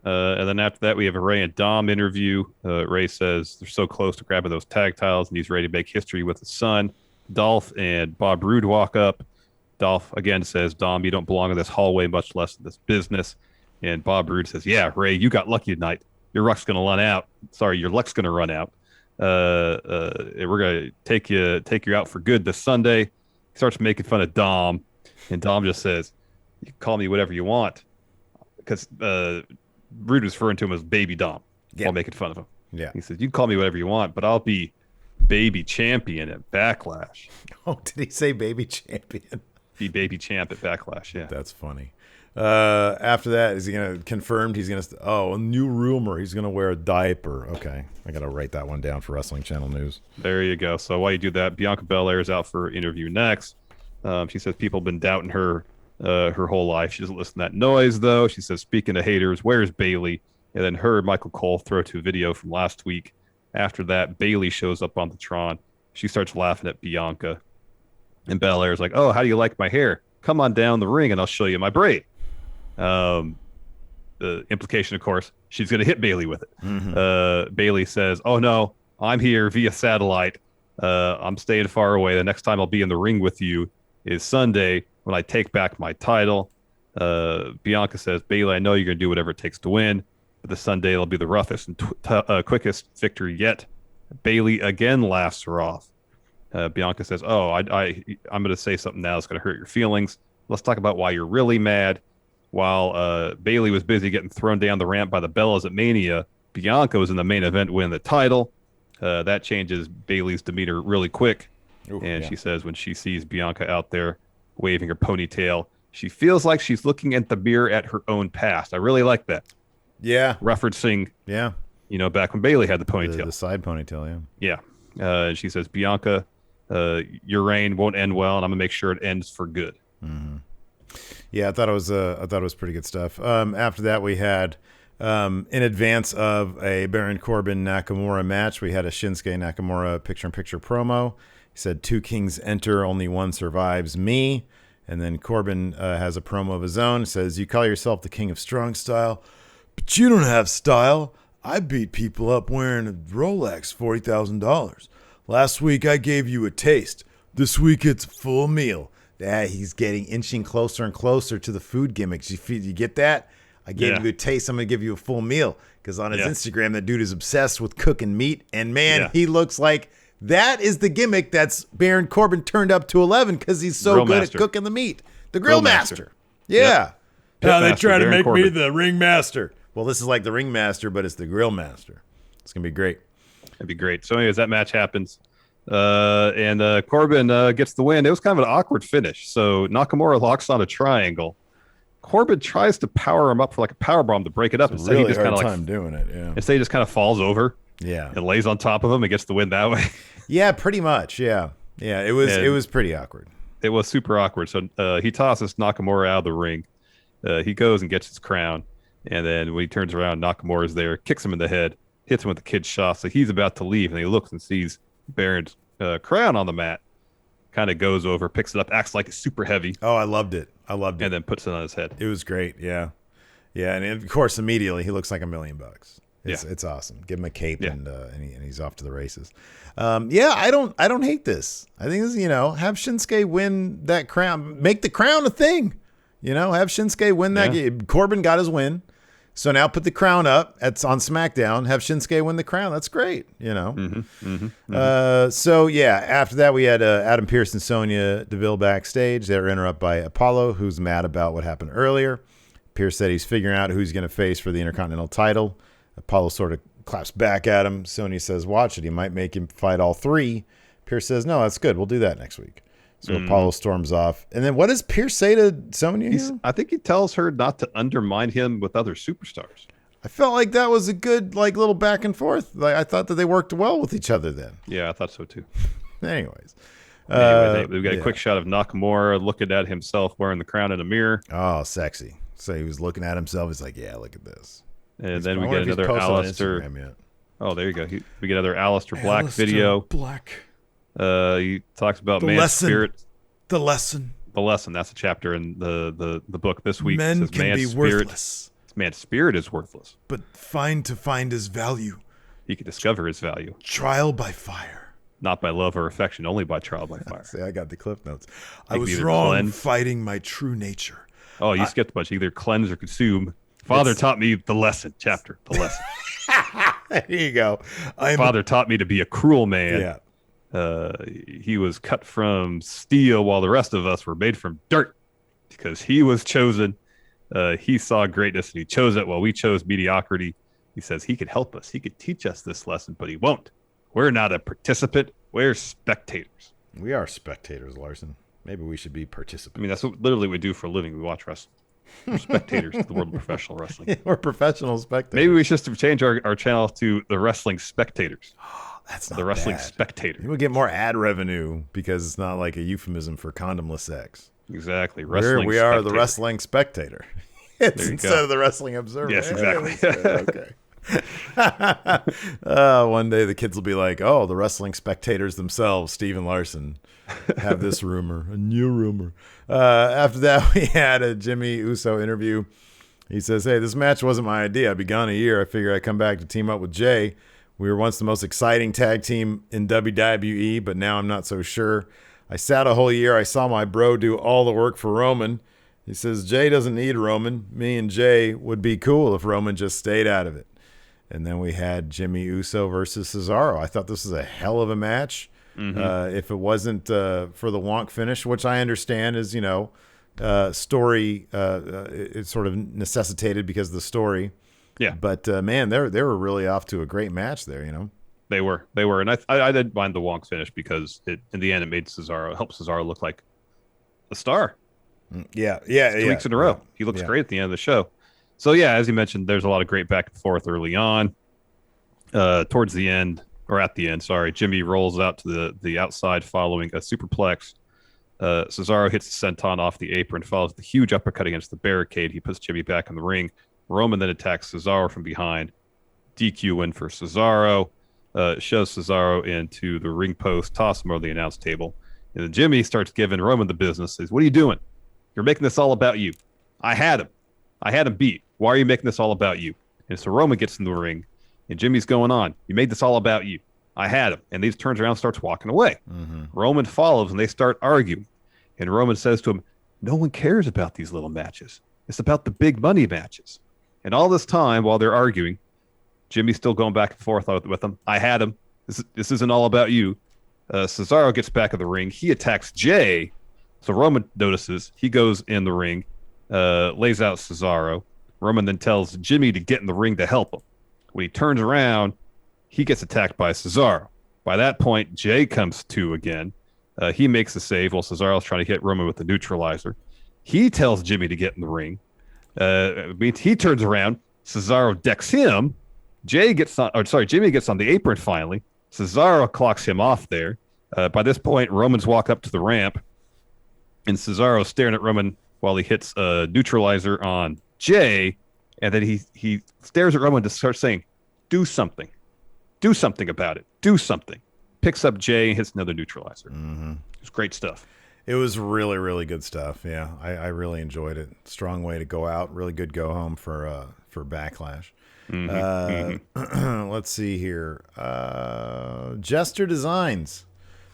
Speaker 3: And then after that, we have a Ray and Dom interview. Ray says they're so close to grabbing those tag titles, and he's ready to make history with his son. Dolph and Bob Roode walk up. Dolph again says, Dom, you don't belong in this hallway, much less in this business. And Bob Roode says, yeah, Ray, you got lucky tonight. Your luck's going to run out. Sorry, your luck's going to run out. We're going to take you out for good this Sunday. He starts making fun of Dom. And Dom just says, you can call me whatever you want. Because Roode was referring to him as Baby Dom while making fun of him.
Speaker 2: Yeah.
Speaker 3: He says, you can call me whatever you want, but I'll be baby champion at Backlash.
Speaker 2: Oh, did he say baby champion?
Speaker 3: Be baby champ at Backlash, yeah.
Speaker 2: That's funny. After that, is he going to confirmed he's going to, a new rumor, he's going to wear a diaper. Okay. I got to write that one down for Wrestling Channel News.
Speaker 3: There you go. So while you do that, Bianca Belair is out for interview next. She says people have been doubting her whole life. She doesn't listen to that noise, though. She says, speaking of haters, where's Bayley? And then her and Michael Cole throw to a video from last week. After that, Bayley shows up on the Tron. She starts laughing at Bianca. And Belair's like, oh, how do you like my hair? Come on down the ring and I'll show you my braid. The implication, of course, she's going to hit Bayley with it. Mm-hmm. Bayley says, oh, no, I'm here via satellite. I'm staying far away. The next time I'll be in the ring with you is Sunday when I take back my title. Bianca says, Bayley, I know you're going to do whatever it takes to win, but the Sunday will be the roughest and quickest victory yet. Bayley again laughs her off. Bianca says, "Oh, I'm going to say something now that's going to hurt your feelings. Let's talk about why you're really mad." While Bayley was busy getting thrown down the ramp by the Bellas at Mania, Bianca was in the main event winning the title. That changes Bayley's demeanor really quick.
Speaker 2: Ooh,
Speaker 3: She says when she sees Bianca out there waving her ponytail, she feels like she's looking at the mirror at her own past. I really like that.
Speaker 2: Yeah.
Speaker 3: Referencing, back when Bayley had the ponytail.
Speaker 2: The side ponytail,
Speaker 3: yeah. She says, Bianca, your reign won't end well, and I'm going to make sure it ends for good.
Speaker 2: Mm-hmm. Yeah, I thought it was pretty good stuff. After that, we had, in advance of a Baron Corbin Nakamura match, we had a Shinsuke Nakamura picture-in-picture promo. He said, 2 kings enter, only one survives, me. And then Corbin has a promo of his own. Says, you call yourself the king of strong style, but you don't have style. I beat people up wearing a Rolex, $40,000. Last week, I gave you a taste. This week, it's a full meal. He's getting inching closer and closer to the food gimmicks. You get that? I gave you a taste. I'm going to give you a full meal. Because on his Instagram, that dude is obsessed with cooking meat. And, man, he looks like that is the gimmick that's Baron Corbin turned up to 11 because he's so good at cooking the meat. The grill master. Yeah. Now they try to make me the ring master. Well, this is like the ring master, but it's the grill master. It's going to be great.
Speaker 3: It'd be great. So anyways, that match happens. And Corbin gets the win. It was kind of an awkward finish. So Nakamura locks on a triangle. Corbin tries to power him up for like a power bomb to break it up.
Speaker 2: It's really hard time doing it. Yeah.
Speaker 3: Instead, he just kind of falls over.
Speaker 2: Yeah.
Speaker 3: And lays on top of him and gets the win that way.
Speaker 2: Yeah, pretty much. Yeah. Yeah. It was pretty awkward.
Speaker 3: It was super awkward. So he tosses Nakamura out of the ring. He goes and gets his crown. And then when he turns around, Nakamura's there, kicks him in the head, hits him with the kid shot. So he's about to leave, and he looks and sees Baron's crown on the mat. Kind of goes over, picks it up, acts like it's super heavy.
Speaker 2: Oh, I loved it. And
Speaker 3: then puts it on his head.
Speaker 2: It was great. Yeah. Yeah. And of course, immediately he looks like $1 million. It's awesome. Give him a cape and he's off to the races. I don't hate this. I think this, have Shinsuke win that crown, make the crown a thing, have Shinsuke win that game. Corbin got his win. So now put the crown up. It's on SmackDown. Have Shinsuke win the crown. That's great, So, after that, we had Adam Pearce and Sonya Deville backstage. They were interrupted by Apollo, who's mad about what happened earlier. Pearce said he's figuring out who he's going to face for the Intercontinental title. Apollo sort of claps back at him. Sonya says, watch it. He might make him fight all 3. Pearce says, no, that's good. We'll do that next week. So Apollo storms off. And then what does Pearce say to Sonya?
Speaker 3: I think he tells her not to undermine him with other superstars.
Speaker 2: I felt like that was a good little back and forth. I thought that they worked well with each other then.
Speaker 3: Yeah, I thought so too.
Speaker 2: Anyways,
Speaker 3: we've got a quick shot of Nakamura looking at himself wearing the crown in a mirror.
Speaker 2: Oh, sexy. So he was looking at himself. He's like, yeah, look at this.
Speaker 3: And then we get another Aleister. Oh, there you go. We get another Aleister Black video.
Speaker 2: Black.
Speaker 3: He talks about man's spirit.
Speaker 2: The lesson.
Speaker 3: The lesson. That's a chapter in the book this week.
Speaker 2: Men can be worthless.
Speaker 3: Man's spirit is worthless.
Speaker 2: But find his value.
Speaker 3: He can discover his value.
Speaker 2: Trial by fire.
Speaker 3: Not by love or affection, only by trial by fire.
Speaker 2: See, I got the clip notes. I was wrong fighting my true nature.
Speaker 3: Oh, you skipped a bunch. Either cleanse or consume. Father taught me the lesson. Chapter. The lesson.
Speaker 2: There you go.
Speaker 3: Father taught me to be a cruel man.
Speaker 2: Yeah.
Speaker 3: He was cut from steel while the rest of us were made from dirt because he was chosen. He saw greatness and he chose it while we chose mediocrity. He says he could help us. He could teach us this lesson, but he won't. We're not a participant. We're spectators.
Speaker 2: We are spectators, Larson. Maybe we should be participants.
Speaker 3: I mean, that's what literally we do for a living. We watch wrestling. We're spectators to the world of professional wrestling.
Speaker 2: Yeah, we're professional spectators.
Speaker 3: Maybe we should change our channel to the Wrestling Spectators.
Speaker 2: That's not
Speaker 3: the Wrestling
Speaker 2: bad.
Speaker 3: Spectator.
Speaker 2: We'll get more ad revenue because it's not like a euphemism for condomless sex.
Speaker 3: Exactly.
Speaker 2: We are the Wrestling Spectator. It's instead of the Wrestling Observer.
Speaker 3: Yes, exactly.
Speaker 2: Okay. One day the kids will be like, oh, the Wrestling Spectators themselves, Steve and Larson, have this rumor, a new rumor. After that, we had a Jimmy Uso interview. He says, hey, this match wasn't my idea. I'd be gone a year. I figured I'd come back to team up with Jay. We were once the most exciting tag team in WWE, but now I'm not so sure. I sat a whole year. I saw my bro do all the work for Roman. He says, Jay doesn't need Roman. Me and Jay would be cool if Roman just stayed out of it. And then we had Jimmy Uso versus Cesaro. I thought this was a hell of a match. If it wasn't for the wonk finish, which I understand is, story, it's sort of necessitated because of the story.
Speaker 3: Yeah.
Speaker 2: But, man, they were really off to a great match there,
Speaker 3: They were. And I didn't mind the wonk finish because in the end it made helped Cesaro look like a star.
Speaker 2: Yeah.
Speaker 3: 2 weeks in a row. He looks great at the end of the show. So, yeah, as you mentioned, there's a lot of great back and forth early on. Towards the end, or at the end, sorry, Jimmy rolls out to the outside following a superplex. Cesaro hits the senton off the apron, follows the huge uppercut against the barricade. He puts Jimmy back in the ring. Roman then attacks Cesaro from behind. DQ win for Cesaro. Shoves Cesaro into the ring post, toss him over the announce table. And then Jimmy starts giving Roman the business. Says, "What are you doing? You're making this all about you. I had him beat. Why are you making this all about you?" And so Roman gets in the ring, and Jimmy's going on. "You made this all about you. I had him." And he turns around and starts walking away. Roman follows, and they start arguing. And Roman says to him, "No one cares about these little matches. It's about the big money matches." And all this time, while they're arguing, Jimmy's still going back and forth with him. "I had him. This isn't all about you." Cesaro gets back in the ring. He attacks Jay. So Roman notices. He goes in the ring, lays out Cesaro. Roman then tells Jimmy to get in the ring to help him. When he turns around, he gets attacked by Cesaro. By that point, Jay comes to again. He makes the save while Cesaro's trying to hit Roman with the neutralizer. He tells Jimmy to get in the ring. He turns around. Cesaro decks him. Jimmy gets on the apron finally. Cesaro clocks him off there. By this point, Roman's walk up to the ramp, and Cesaro's staring at Roman while he hits a neutralizer on Jay, and then he stares at Roman to start saying, "Do something. Do something about it. Do something." Picks up Jay and hits another neutralizer. It was great stuff.
Speaker 2: It was really, really good stuff. Yeah, I really enjoyed it. Strong way to go out. Really good go home for Backlash. Let's see here. Jester Designs.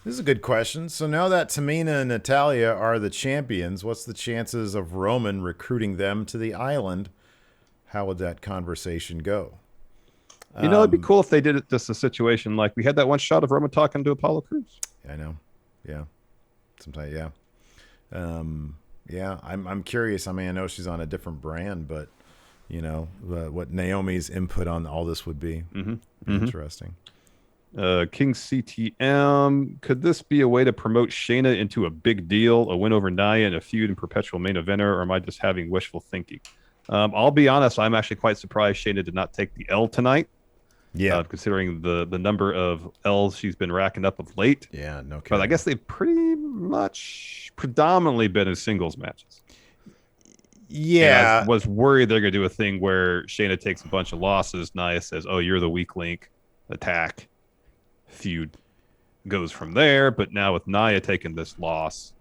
Speaker 2: This is a good question. So now that Tamina and Natalya are the champions, what's the chances of Roman recruiting them to the island? How would that conversation go?
Speaker 3: It'd be cool if they did it just a situation like we had that one shot of Roman talking to Apollo Crews.
Speaker 2: I know. Yeah. Sometimes, yeah. I'm curious. I mean, I know she's on a different brand, but what Naomi's input on all this would be. Interesting.
Speaker 3: King CTM, could this be a way to promote Shayna into a big deal, a win over Nia and a feud and perpetual main eventer, or am I just having wishful thinking? I'll be honest, I'm actually quite surprised Shayna did not take the L tonight. Yeah. Considering the number of L's she's been racking up of late.
Speaker 2: Yeah, no kidding.
Speaker 3: But I guess they've pretty much predominantly been in singles matches.
Speaker 2: Yeah.
Speaker 3: And I was worried they're going to do a thing where Shayna takes a bunch of losses. Nia says, "Oh, you're the weak link." Attack. Feud goes from there. But now with Nia taking this loss,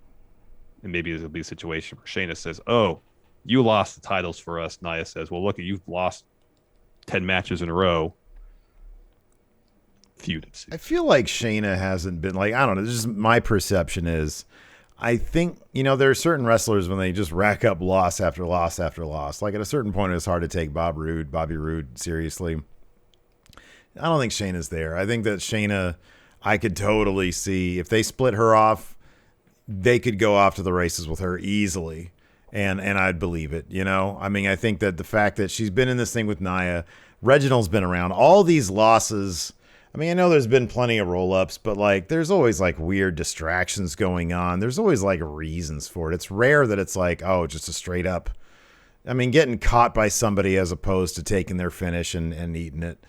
Speaker 3: and maybe there'll be a situation where Shayna says, "Oh, you lost the titles for us." Nia says, "Well, look, you've lost 10 matches in a row." Feud.
Speaker 2: I feel like Shayna hasn't been I don't know. This is my perception is I think, there are certain wrestlers when they just rack up loss after loss after loss. Like at a certain point, it's hard to take Bobby Roode seriously. I don't think Shayna's there. I think that Shayna, I could totally see if they split her off, they could go off to the races with her easily. And I'd believe it, I mean, I think that the fact that she's been in this thing with Nia, Reginald's been around, all these losses. I mean, I know there's been plenty of roll-ups, but there's always weird distractions going on. There's always reasons for it. It's rare that it's just a straight up. I mean, getting caught by somebody as opposed to taking their finish and eating it.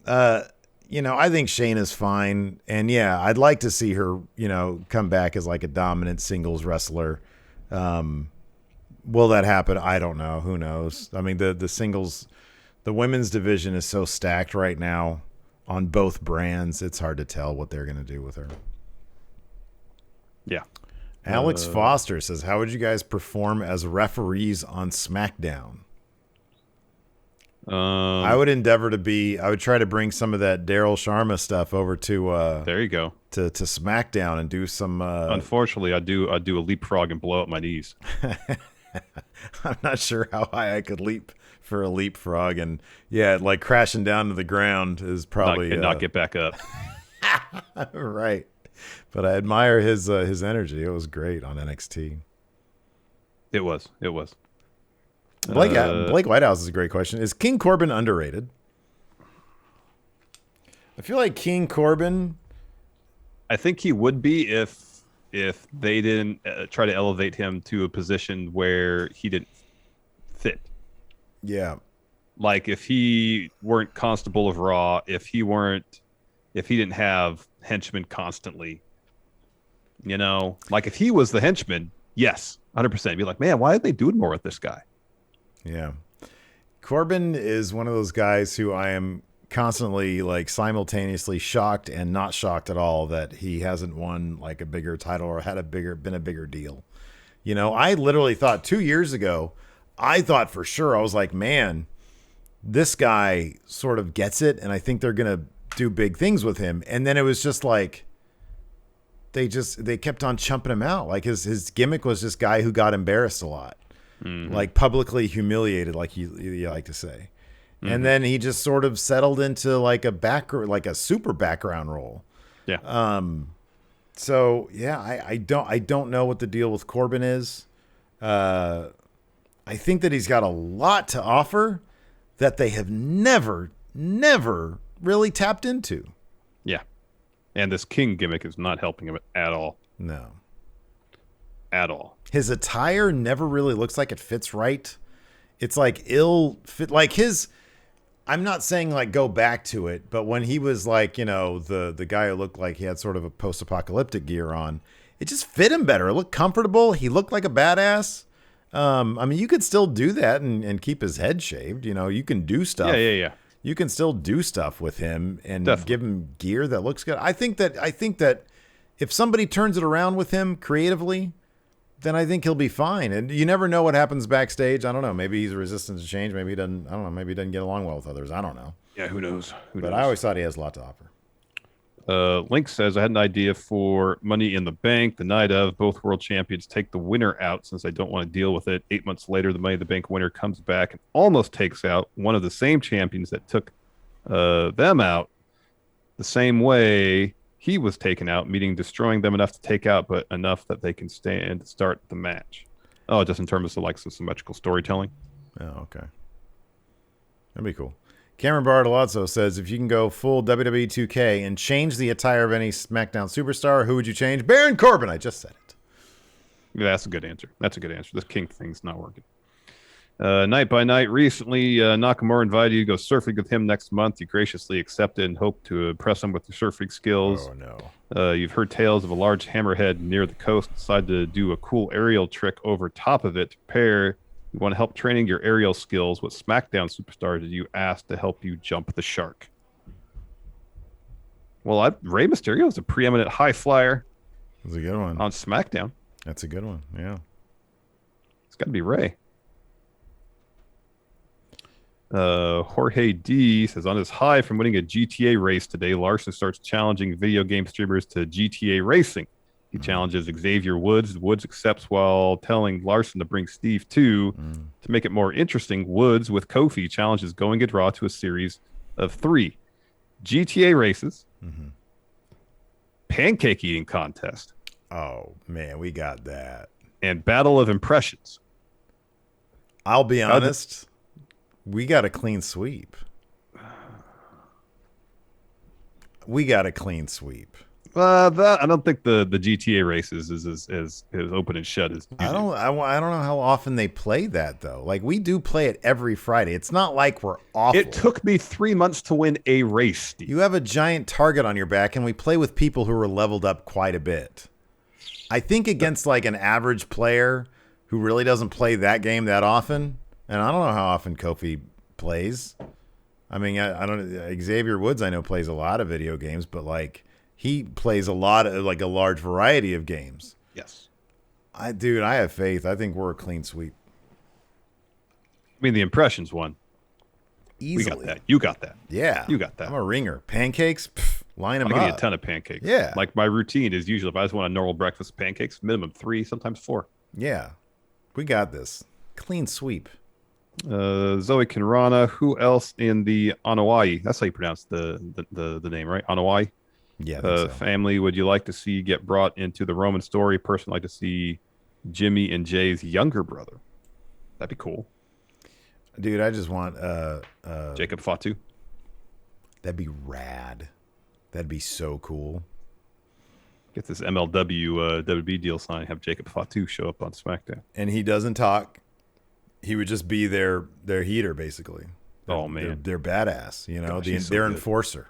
Speaker 2: I think Shayna's fine. And yeah, I'd like to see her, come back as a dominant singles wrestler. Will that happen? I don't know. Who knows? I mean, the singles, the women's division is so stacked right now on both brands. It's hard to tell what they're going to do with her.
Speaker 3: Yeah.
Speaker 2: Alex Foster says, how would you guys perform as referees on SmackDown? I would endeavor to I would try to bring some of that Daryl Sharma stuff over to
Speaker 3: there you go
Speaker 2: to SmackDown and do some
Speaker 3: unfortunately I do a leapfrog and blow up my knees.
Speaker 2: I'm not sure how high I could leap for a leapfrog, and yeah, like crashing down to the ground is probably
Speaker 3: not get back up.
Speaker 2: right. But I admire his energy. It was great on NXT.
Speaker 3: It was.
Speaker 2: Blake Whitehouse is a great question. Is King Corbin underrated? I feel like King Corbin.
Speaker 3: I think he would be if they didn't try to elevate him to a position where he didn't fit.
Speaker 2: Yeah.
Speaker 3: Like if he weren't Constable of Raw, if he didn't have henchmen constantly, like if he was the henchman, yes, 100%. Be like, man, why are they doing more with this guy?
Speaker 2: Yeah. Corbin is one of those guys who I am constantly like simultaneously shocked and not shocked at all that he hasn't won like a bigger title or been a bigger deal. I literally thought 2 years ago, I thought for sure, I was like, man, this guy sort of gets it. And I think they're going to do big things with him. And then it was just like, they kept on chumping him out. Like his gimmick was this guy who got embarrassed a lot. Mm-hmm. Like publicly humiliated, like you like to say. Mm-hmm. And then he just sort of settled into like a super background role.
Speaker 3: Yeah.
Speaker 2: So yeah, I don't know what the deal with Corbin is. I think that he's got a lot to offer that they have never really tapped into.
Speaker 3: Yeah. And this King gimmick is not helping him at all.
Speaker 2: No.
Speaker 3: At all.
Speaker 2: His attire never really looks like it fits right. It's like ill fit. Like I'm not saying like go back to it, but when he was like, the guy who looked like he had sort of a post-apocalyptic gear on, it just fit him better. It looked comfortable. He looked like a badass. You could still do that and keep his head shaved. You can do stuff.
Speaker 3: Yeah.
Speaker 2: You can still do stuff with him and
Speaker 3: Definitely.
Speaker 2: give him gear that looks good. I think that if somebody turns it around with him creatively, then I think he'll be fine. And you never know what happens backstage. I don't know. Maybe he's resistant to change. Maybe he doesn't. I don't know. Maybe he doesn't get along well with others. I don't know.
Speaker 3: Yeah, who knows?
Speaker 2: But I always thought he has a lot to offer.
Speaker 3: Link says, I had an idea for Money in the Bank. The night of, both world champions take the winner out since I don't want to deal with it. 8 months later, the Money in the Bank winner comes back and almost takes out one of the same champions that took them out the same way he was taken out, meaning destroying them enough to take out, but enough that they can stand to start the match. Oh, just in terms of like some symmetrical storytelling.
Speaker 2: Oh, okay. That'd be cool. Cameron Bartolozzo says, if you can go full WWE 2K and change the attire of any SmackDown superstar, who would you change? Baron Corbin. I just said it.
Speaker 3: Yeah, that's a good answer. This King thing's not working. Night by Night, recently, Nakamura invited you to go surfing with him next month. You graciously accepted and hoped to impress him with your surfing skills.
Speaker 2: Oh, no.
Speaker 3: You've heard tales of a large hammerhead near the coast. Decided to do a cool aerial trick over top of it to prepare. You want to help training your aerial skills. What SmackDown superstar did you ask to help you jump the shark? Well, Rey Mysterio is a preeminent high flyer.
Speaker 2: That's a good one.
Speaker 3: On SmackDown.
Speaker 2: That's a good one, yeah.
Speaker 3: It's got to be Rey. Jorge D says, on his high from winning a GTA race today, Larson starts challenging video game streamers to GTA racing. He challenges Xavier Woods. Woods accepts while telling Larson to bring Steve too. To make it more interesting, Woods with Kofi challenges Going at Raw to a series of 3 GTA races, pancake eating contest.
Speaker 2: Oh, man, we got that.
Speaker 3: And Battle of Impressions.
Speaker 2: I'll be honest. We got a clean sweep.
Speaker 3: I don't think the GTA races is as open and shut as
Speaker 2: I don't know how often they play that though. Like we do play it every Friday. It's not like we're awful.
Speaker 3: It took me 3 months to win a race, Steve.
Speaker 2: You have a giant target on your back, and we play with people who are leveled up quite a bit. I think against like an average player who really doesn't play that game that often, and I don't know how often Kofi plays. I mean, I don't. Xavier Woods, I know, plays a lot of video games, but like he plays a lot of like a large variety of games.
Speaker 3: Yes,
Speaker 2: I have faith. I think we're a clean sweep.
Speaker 3: I mean, the Impressions one.
Speaker 2: Easily.
Speaker 3: We got that. You got that.
Speaker 2: Yeah,
Speaker 3: you got that.
Speaker 2: I'm a ringer. Pancakes, pff, line them up.
Speaker 3: I can eat a ton of pancakes.
Speaker 2: Yeah,
Speaker 3: like my routine is usually if I just want a normal breakfast, pancakes, minimum 3, sometimes 4.
Speaker 2: Yeah. We got this. Clean sweep.
Speaker 3: Zoe Kinrana. Who else in the Anoa'i? That's how you pronounce the name, right? Anoa'i.
Speaker 2: Yeah. I think so.
Speaker 3: Family would you like to see get brought into the Roman story? Personally, like to see Jimmy and Jay's younger brother. That'd be cool.
Speaker 2: Dude, I just want
Speaker 3: Jacob Fatu.
Speaker 2: That'd be rad. That'd be so cool.
Speaker 3: Get this MLW WB deal signed. Have Jacob Fatu show up on SmackDown.
Speaker 2: And he doesn't talk. He would just be their heater, basically.
Speaker 3: Oh man,
Speaker 2: they're badass. You know,
Speaker 3: Gosh,
Speaker 2: their enforcer.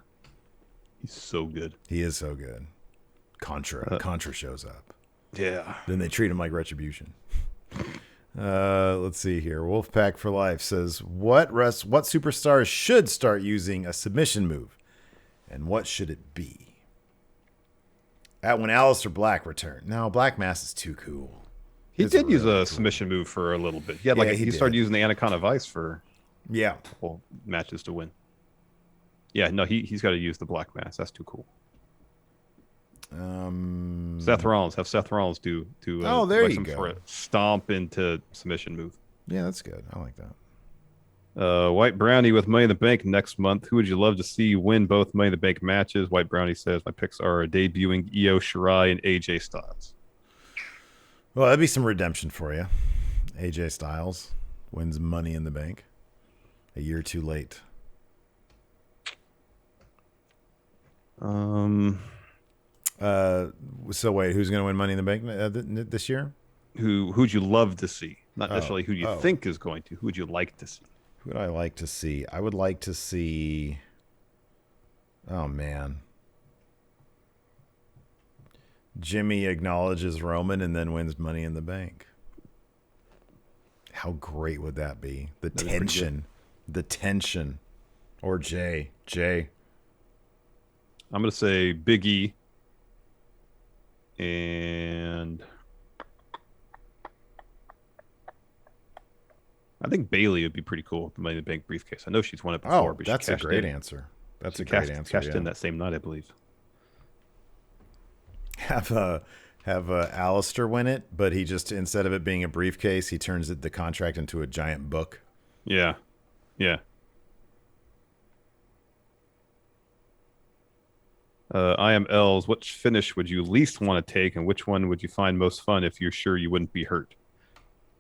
Speaker 3: He's so good.
Speaker 2: He is so good. Contra shows up.
Speaker 3: Yeah.
Speaker 2: Then they treat him like retribution. Let's see here. Wolfpack for Life says, what superstars should start using a submission move, and what should it be? When Aleister Black returned. No, Black Mass is too cool.
Speaker 3: He did use a submission move for a little bit. He started using the Anaconda Vice for a couple matches to win. Yeah, no, he's got to use the Black Mass. That's too cool. Seth Rollins. Have Seth Rollins do
Speaker 2: there you go.
Speaker 3: For a stomp into submission move.
Speaker 2: Yeah, that's good. I like that.
Speaker 3: White Brownie with Money in the Bank next month. Who would you love to see win both Money in the Bank matches? White Brownie says, my picks are debuting Io Shirai and AJ Styles.
Speaker 2: Well, that'd be some redemption for you. AJ Styles wins Money in the Bank a year too late. So wait, who's going to win Money in the Bank this year?
Speaker 3: Who'd you love to see? Not necessarily who you think is going to. Who would you like to see?
Speaker 2: Who would I like to see? I would like to see... Oh, man. Jimmy acknowledges Roman and then wins Money in the Bank. How great would that be? The tension. Or Jay.
Speaker 3: I'm going to say Big E. And I think Bayley would be pretty cool with the Money in the Bank briefcase. I know she's won it before, but
Speaker 2: that's a great answer. That's a great answer.
Speaker 3: Cashed in that same night, I believe.
Speaker 2: Have Aleister win it, but he just, instead of it being a briefcase, he turns the contract into a giant book.
Speaker 3: Yeah. I am L's. Which finish would you least want to take, and which one would you find most fun if you're sure you wouldn't be hurt?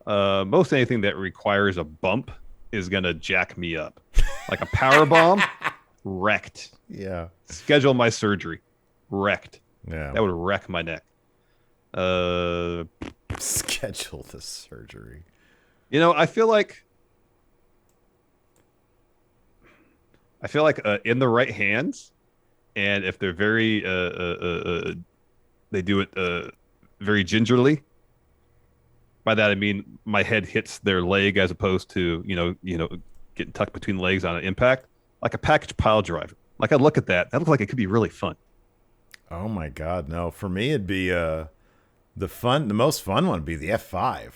Speaker 3: Most anything that requires a bump is gonna jack me up. Like a power bomb, wrecked.
Speaker 2: Yeah.
Speaker 3: Schedule my surgery, wrecked.
Speaker 2: Yeah.
Speaker 3: That would wreck my neck.
Speaker 2: Schedule the surgery.
Speaker 3: You know, I feel like in the right hands. And if they're very, they do it very gingerly. By that I mean my head hits their leg as opposed to getting tucked between legs on an impact, like a package pile driver. Like I look at that looks like it could be really fun.
Speaker 2: Oh my God, no! For me, it'd be the most fun one would be the F5.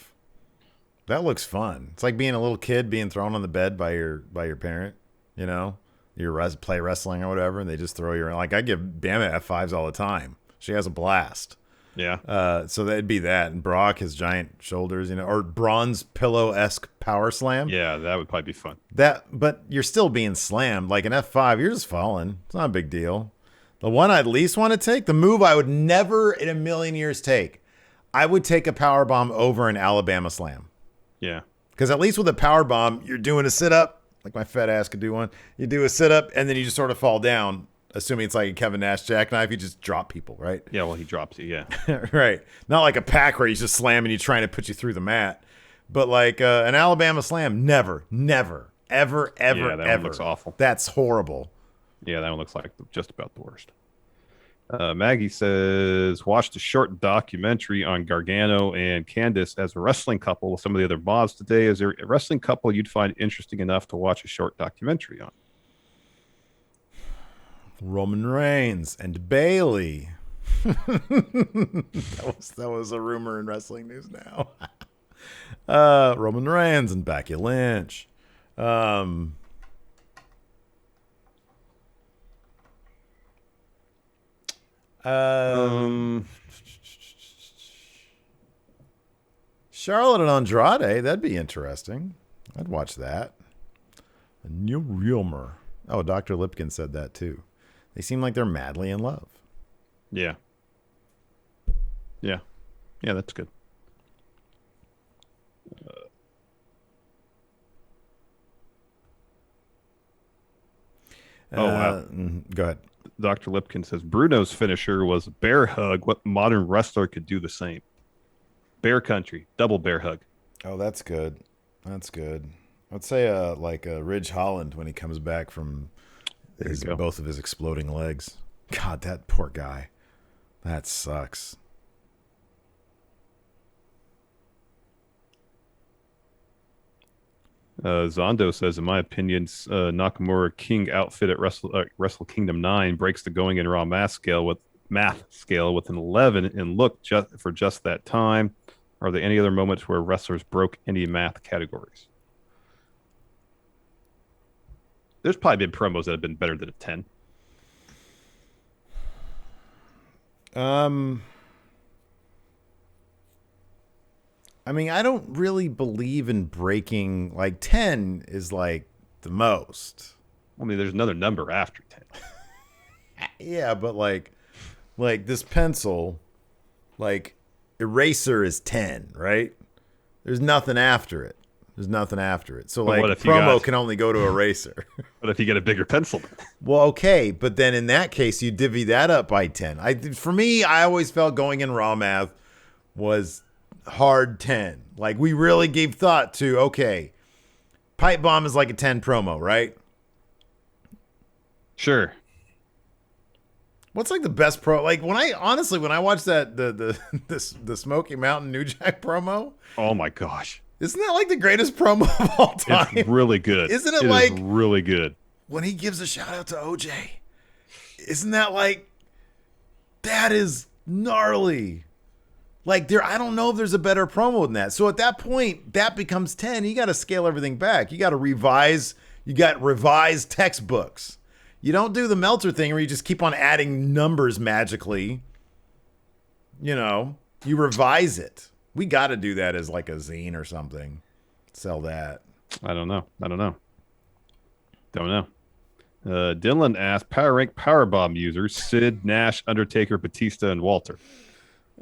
Speaker 2: That looks fun. It's like being a little kid being thrown on the bed by your parent. You know. You play wrestling or whatever, and they just throw you. Like I give Bama F5s all the time. She has a blast.
Speaker 3: Yeah.
Speaker 2: So that'd be that. And Brock has giant shoulders, or bronze pillow-esque power slam.
Speaker 3: Yeah, that would probably be fun.
Speaker 2: But you're still being slammed. Like an F5, you're just falling. It's not a big deal. The one I'd least want to take, the move I would never in a million years take, I would take a power bomb over an Alabama slam.
Speaker 3: Yeah.
Speaker 2: Because at least with a power bomb, you're doing a sit-up. Like my fat ass could do one. You do a sit-up, and then you just sort of fall down, assuming it's like a Kevin Nash jackknife. You just drop people, right?
Speaker 3: Yeah, well, he drops you, yeah.
Speaker 2: Right. Not like a pack where he's just slamming you, trying to put you through the mat. But like an Alabama slam, never, ever,
Speaker 3: yeah, that one looks awful.
Speaker 2: That's horrible.
Speaker 3: Yeah, that one looks like just about the worst. Maggie says, watched a short documentary on Gargano and Candice as a wrestling couple with some of the other mods today. Is there a wrestling couple you'd find interesting enough to watch a short documentary on?
Speaker 2: Roman Reigns and Bayley. that was a rumor in wrestling news now. Roman Reigns and Becky Lynch. Charlotte and Andrade, that'd be interesting. I'd watch that. A new rumor. Oh, Dr. Lipkin said that too. They seem like they're madly in love.
Speaker 3: Yeah. Yeah. Yeah, that's good. Wow.
Speaker 2: Go ahead.
Speaker 3: Dr. Lipkin says Bruno's finisher was bear hug. What modern wrestler could do the same? Bear country, double bear hug.
Speaker 2: Oh, that's good. That's good. I'd say like Ridge Holland when he comes back from both of his exploding legs. God, that poor guy. That sucks.
Speaker 3: Zondo says, in my opinion, Nakamura King outfit at Wrestle Kingdom 9 breaks the going in Raw math scale with an 11 in look for just that time. Are there any other moments where wrestlers broke any math categories? There's probably been promos that have been better than a 10.
Speaker 2: I mean, I don't really believe in breaking. Like 10 is like the most.
Speaker 3: I mean, there's another number after 10.
Speaker 2: Yeah, but like this pencil, like eraser is 10, right? There's nothing after it. So
Speaker 3: Well,
Speaker 2: like
Speaker 3: what if you
Speaker 2: promo
Speaker 3: got-
Speaker 2: can only go to eraser.
Speaker 3: What if you get a bigger pencil?
Speaker 2: Well, okay, but then in that case, you divvy that up by 10. For me, I always felt going in Raw math was hard 10. Like we really gave thought to, okay, pipe bomb is like a 10 promo, right?
Speaker 3: Sure.
Speaker 2: What's like the best like when I watched that the Smoky Mountain New Jack promo,
Speaker 3: Oh my gosh.
Speaker 2: isn't that like the greatest promo of all time?
Speaker 3: It's really good.
Speaker 2: Isn't it
Speaker 3: It
Speaker 2: like-
Speaker 3: is really good.
Speaker 2: When he gives a shout out to OJ, isn't that like, that is gnarly? Like I don't know if there's a better promo than that. So at that point, that becomes 10. You got to scale everything back. You got to revise. You got revised textbooks. You don't do the Meltzer thing where you just keep on adding numbers magically. You revise it. We got to do that as like a zine or something. Sell that.
Speaker 3: I don't know. Dylan asked, Power Rank Powerbomb users, Sid, Nash, Undertaker, Batista, and Walter.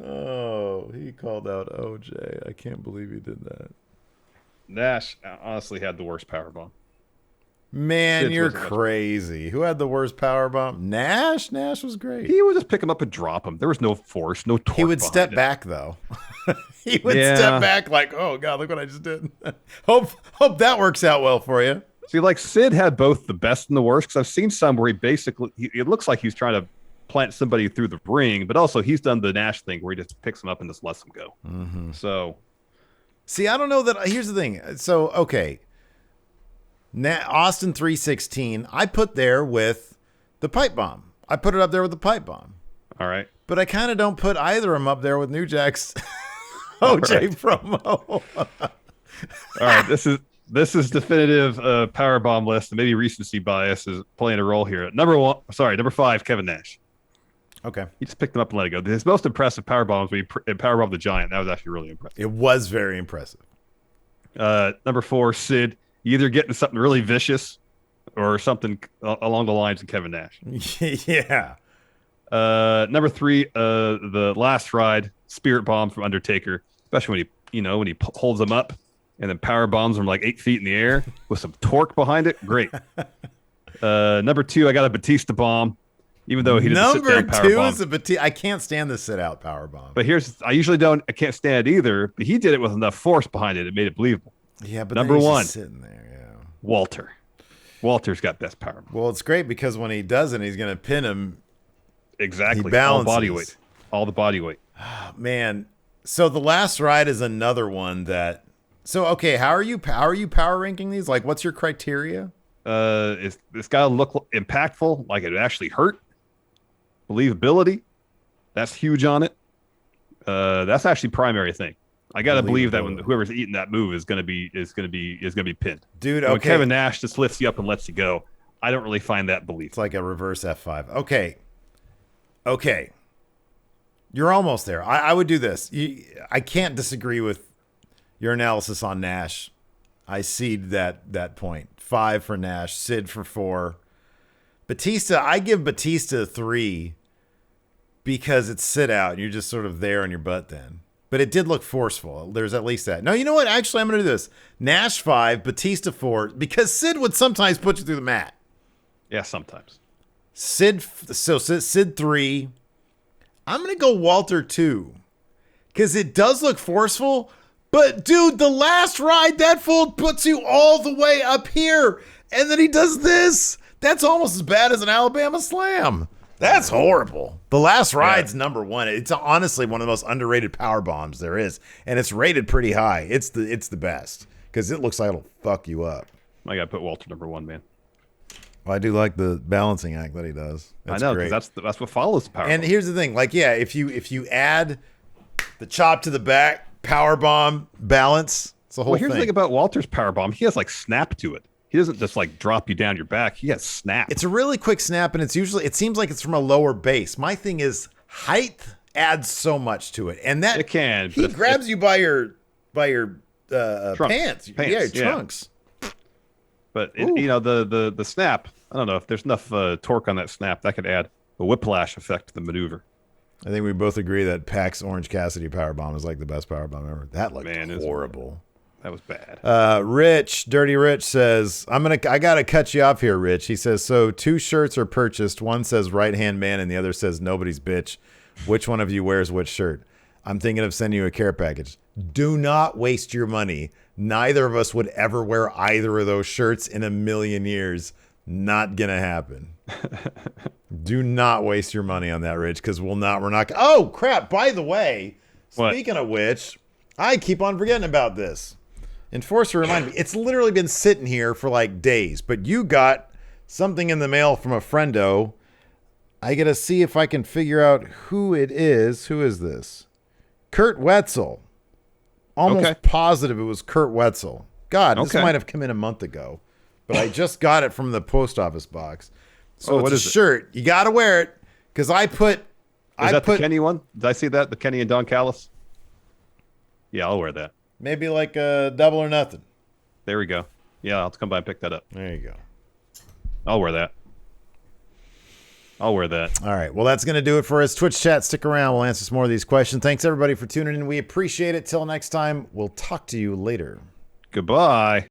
Speaker 2: Oh, he called out OJ. I can't believe he did that.
Speaker 3: Nash honestly had the worst powerbomb.
Speaker 2: Man,
Speaker 3: Sid's
Speaker 2: you're
Speaker 3: wasn't much
Speaker 2: crazy. Who had the worst power bomb? Nash? Nash was great.
Speaker 3: He would just pick him up and drop him. There was no force, no torque.
Speaker 2: He would
Speaker 3: behind
Speaker 2: step
Speaker 3: it.
Speaker 2: back, though. He would
Speaker 3: Yeah.
Speaker 2: step back like, oh, God, look what I just did. Hope that works out well for you.
Speaker 3: See, like Sid had both the best and the worst, because I've seen some where it looks like he's trying to plant somebody through the ring, but also he's done the Nash thing where he just picks him up and just lets him go.
Speaker 2: Mm-hmm.
Speaker 3: So,
Speaker 2: See, I don't know that. Here's the thing. So, okay. Austin 316, I put there with the pipe bomb. I put it up there with the pipe bomb.
Speaker 3: all right.
Speaker 2: But I kind of don't put either of them up there with New Jack's OJ promo.
Speaker 3: All right. This is definitive powerbomb list, and maybe recency bias is playing a role here. Number 5, Kevin Nash.
Speaker 2: Okay.
Speaker 3: He just picked him up and let it go. His most impressive powerbomb was when he powerbombed the Giant. That was actually really impressive.
Speaker 2: It was very impressive.
Speaker 3: Number 4, Sid. You either getting something really vicious or something along the lines of Kevin Nash.
Speaker 2: Yeah.
Speaker 3: Number 3, the last ride, Spirit Bomb from Undertaker, especially when he holds him up and then power bombs him like 8 feet in the air with some torque behind it. Great. Number 2, I got a Batista bomb, even though he didn't sit
Speaker 2: Number
Speaker 3: down power
Speaker 2: 2
Speaker 3: bomb.
Speaker 2: is a Batista. I can't stand the sit out power bomb.
Speaker 3: But I can't stand it either, but he did it with enough force behind it. It made it believable.
Speaker 2: Yeah, but
Speaker 3: Number
Speaker 2: then he's
Speaker 3: 1,
Speaker 2: just sitting there. Yeah.
Speaker 3: Walter. Walter's got best power bomb.
Speaker 2: Well, it's great because when he doesn't, he's going to pin him.
Speaker 3: Exactly.
Speaker 2: He balances.
Speaker 3: All the body weight.
Speaker 2: Man, so the last ride is another one that. So okay, how are you power ranking these? Like, what's your criteria?
Speaker 3: It's got to look impactful, like it actually hurt. Believability, that's huge on it. That's actually primary thing. I got to believe that when whoever's eating that move is going to be pinned.
Speaker 2: Dude,
Speaker 3: And when
Speaker 2: okay.
Speaker 3: Kevin Nash just lifts you up and lets you go, I don't really find that
Speaker 2: It's
Speaker 3: believable.
Speaker 2: like a reverse F5. Okay. You're almost there. I would do this. I can't disagree with your analysis on Nash. I cede that point. 5 for Nash, Sid for 4. Batista, I give Batista a 3 because it's sit out and you're just sort of there on your butt then. But it did look forceful. There's at least that. No, you know what? Actually, I'm going to do this. Nash 5, Batista 4, because Sid would sometimes put you through the mat.
Speaker 3: Yeah, sometimes.
Speaker 2: Sid 3. I'm going to go Walter 2 because it does look forceful. But, dude, the last ride, that fool puts you all the way up here. And then he does this. That's almost as bad as an Alabama Slam. That's horrible. The last ride's number 1. It's honestly one of the most underrated power bombs there is. And it's rated pretty high. It's the best because it looks like it'll fuck you up.
Speaker 3: I got to put Walter number 1, man.
Speaker 2: Well, I do like the balancing act that he does.
Speaker 3: I know, because that's what follows the power
Speaker 2: And
Speaker 3: bomb.
Speaker 2: here's the thing. Like, yeah, if you add the chop to the back, power bomb, balance, it's the whole thing.
Speaker 3: Here's the thing about Walter's power bomb. He has, like, snap to it. He doesn't just like drop you down your back. He has snap.
Speaker 2: It's a really quick snap, and it seems like it's from a lower base. My thing is height adds so much to it, and that
Speaker 3: it can.
Speaker 2: He grabs you by your pants. Yeah, your trunks.
Speaker 3: But the snap. I don't know if there's enough torque on that snap that could add a whiplash effect to the maneuver.
Speaker 2: I think we both agree that Pac's Orange Cassidy powerbomb is like the best powerbomb ever. That looked horrible.
Speaker 3: That was bad.
Speaker 2: Rich, Dirty Rich says, I gotta cut you off here, Rich. He says, so 2 shirts are purchased. One says right hand man and the other says nobody's bitch. Which one of you wears which shirt? I'm thinking of sending you a care package. Do not waste your money. Neither of us would ever wear either of those shirts in a million years. Not gonna happen. Do not waste your money on that, Rich, because we're not. Oh crap! By the way, speaking of which, I keep on forgetting about this. Enforcer reminded me, it's literally been sitting here for like days, but you got something in the mail from a friendo. I got to see if I can figure out who it is. Who is this? Kurt Wetzel. Almost positive it was Kurt Wetzel. God, this might have come in a month ago, but I just got it from the post office box. So it's a shirt. You got to wear it because I put...
Speaker 3: Is that the Kenny one? Did I see that? The Kenny and Don Callis? Yeah, I'll wear that.
Speaker 2: Maybe like a double or nothing.
Speaker 3: There we go. Yeah, I'll come by and pick that up.
Speaker 2: There you go.
Speaker 3: I'll wear that. All
Speaker 2: right. Well, that's going to do it for us. Twitch chat, stick around. We'll answer some more of these questions. Thanks, everybody, for tuning in. We appreciate it. Till next time, we'll talk to you later.
Speaker 3: Goodbye.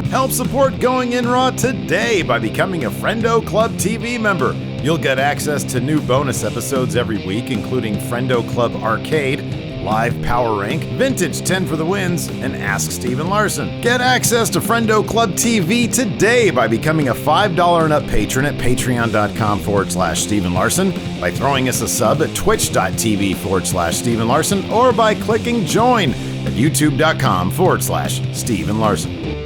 Speaker 2: Help support Going In Raw today by becoming a Friendo Club TV member. You'll get access to new bonus episodes every week, including Friendo Club Arcade, Live Power Rank, Vintage 10 for the Wins, and Ask Steven Larson. Get access to Friendo Club TV today by becoming a $5 and up patron at patreon.com/Steven Larson, by throwing us a sub at twitch.tv/Steven Larson, or by clicking join at youtube.com/Steven Larson.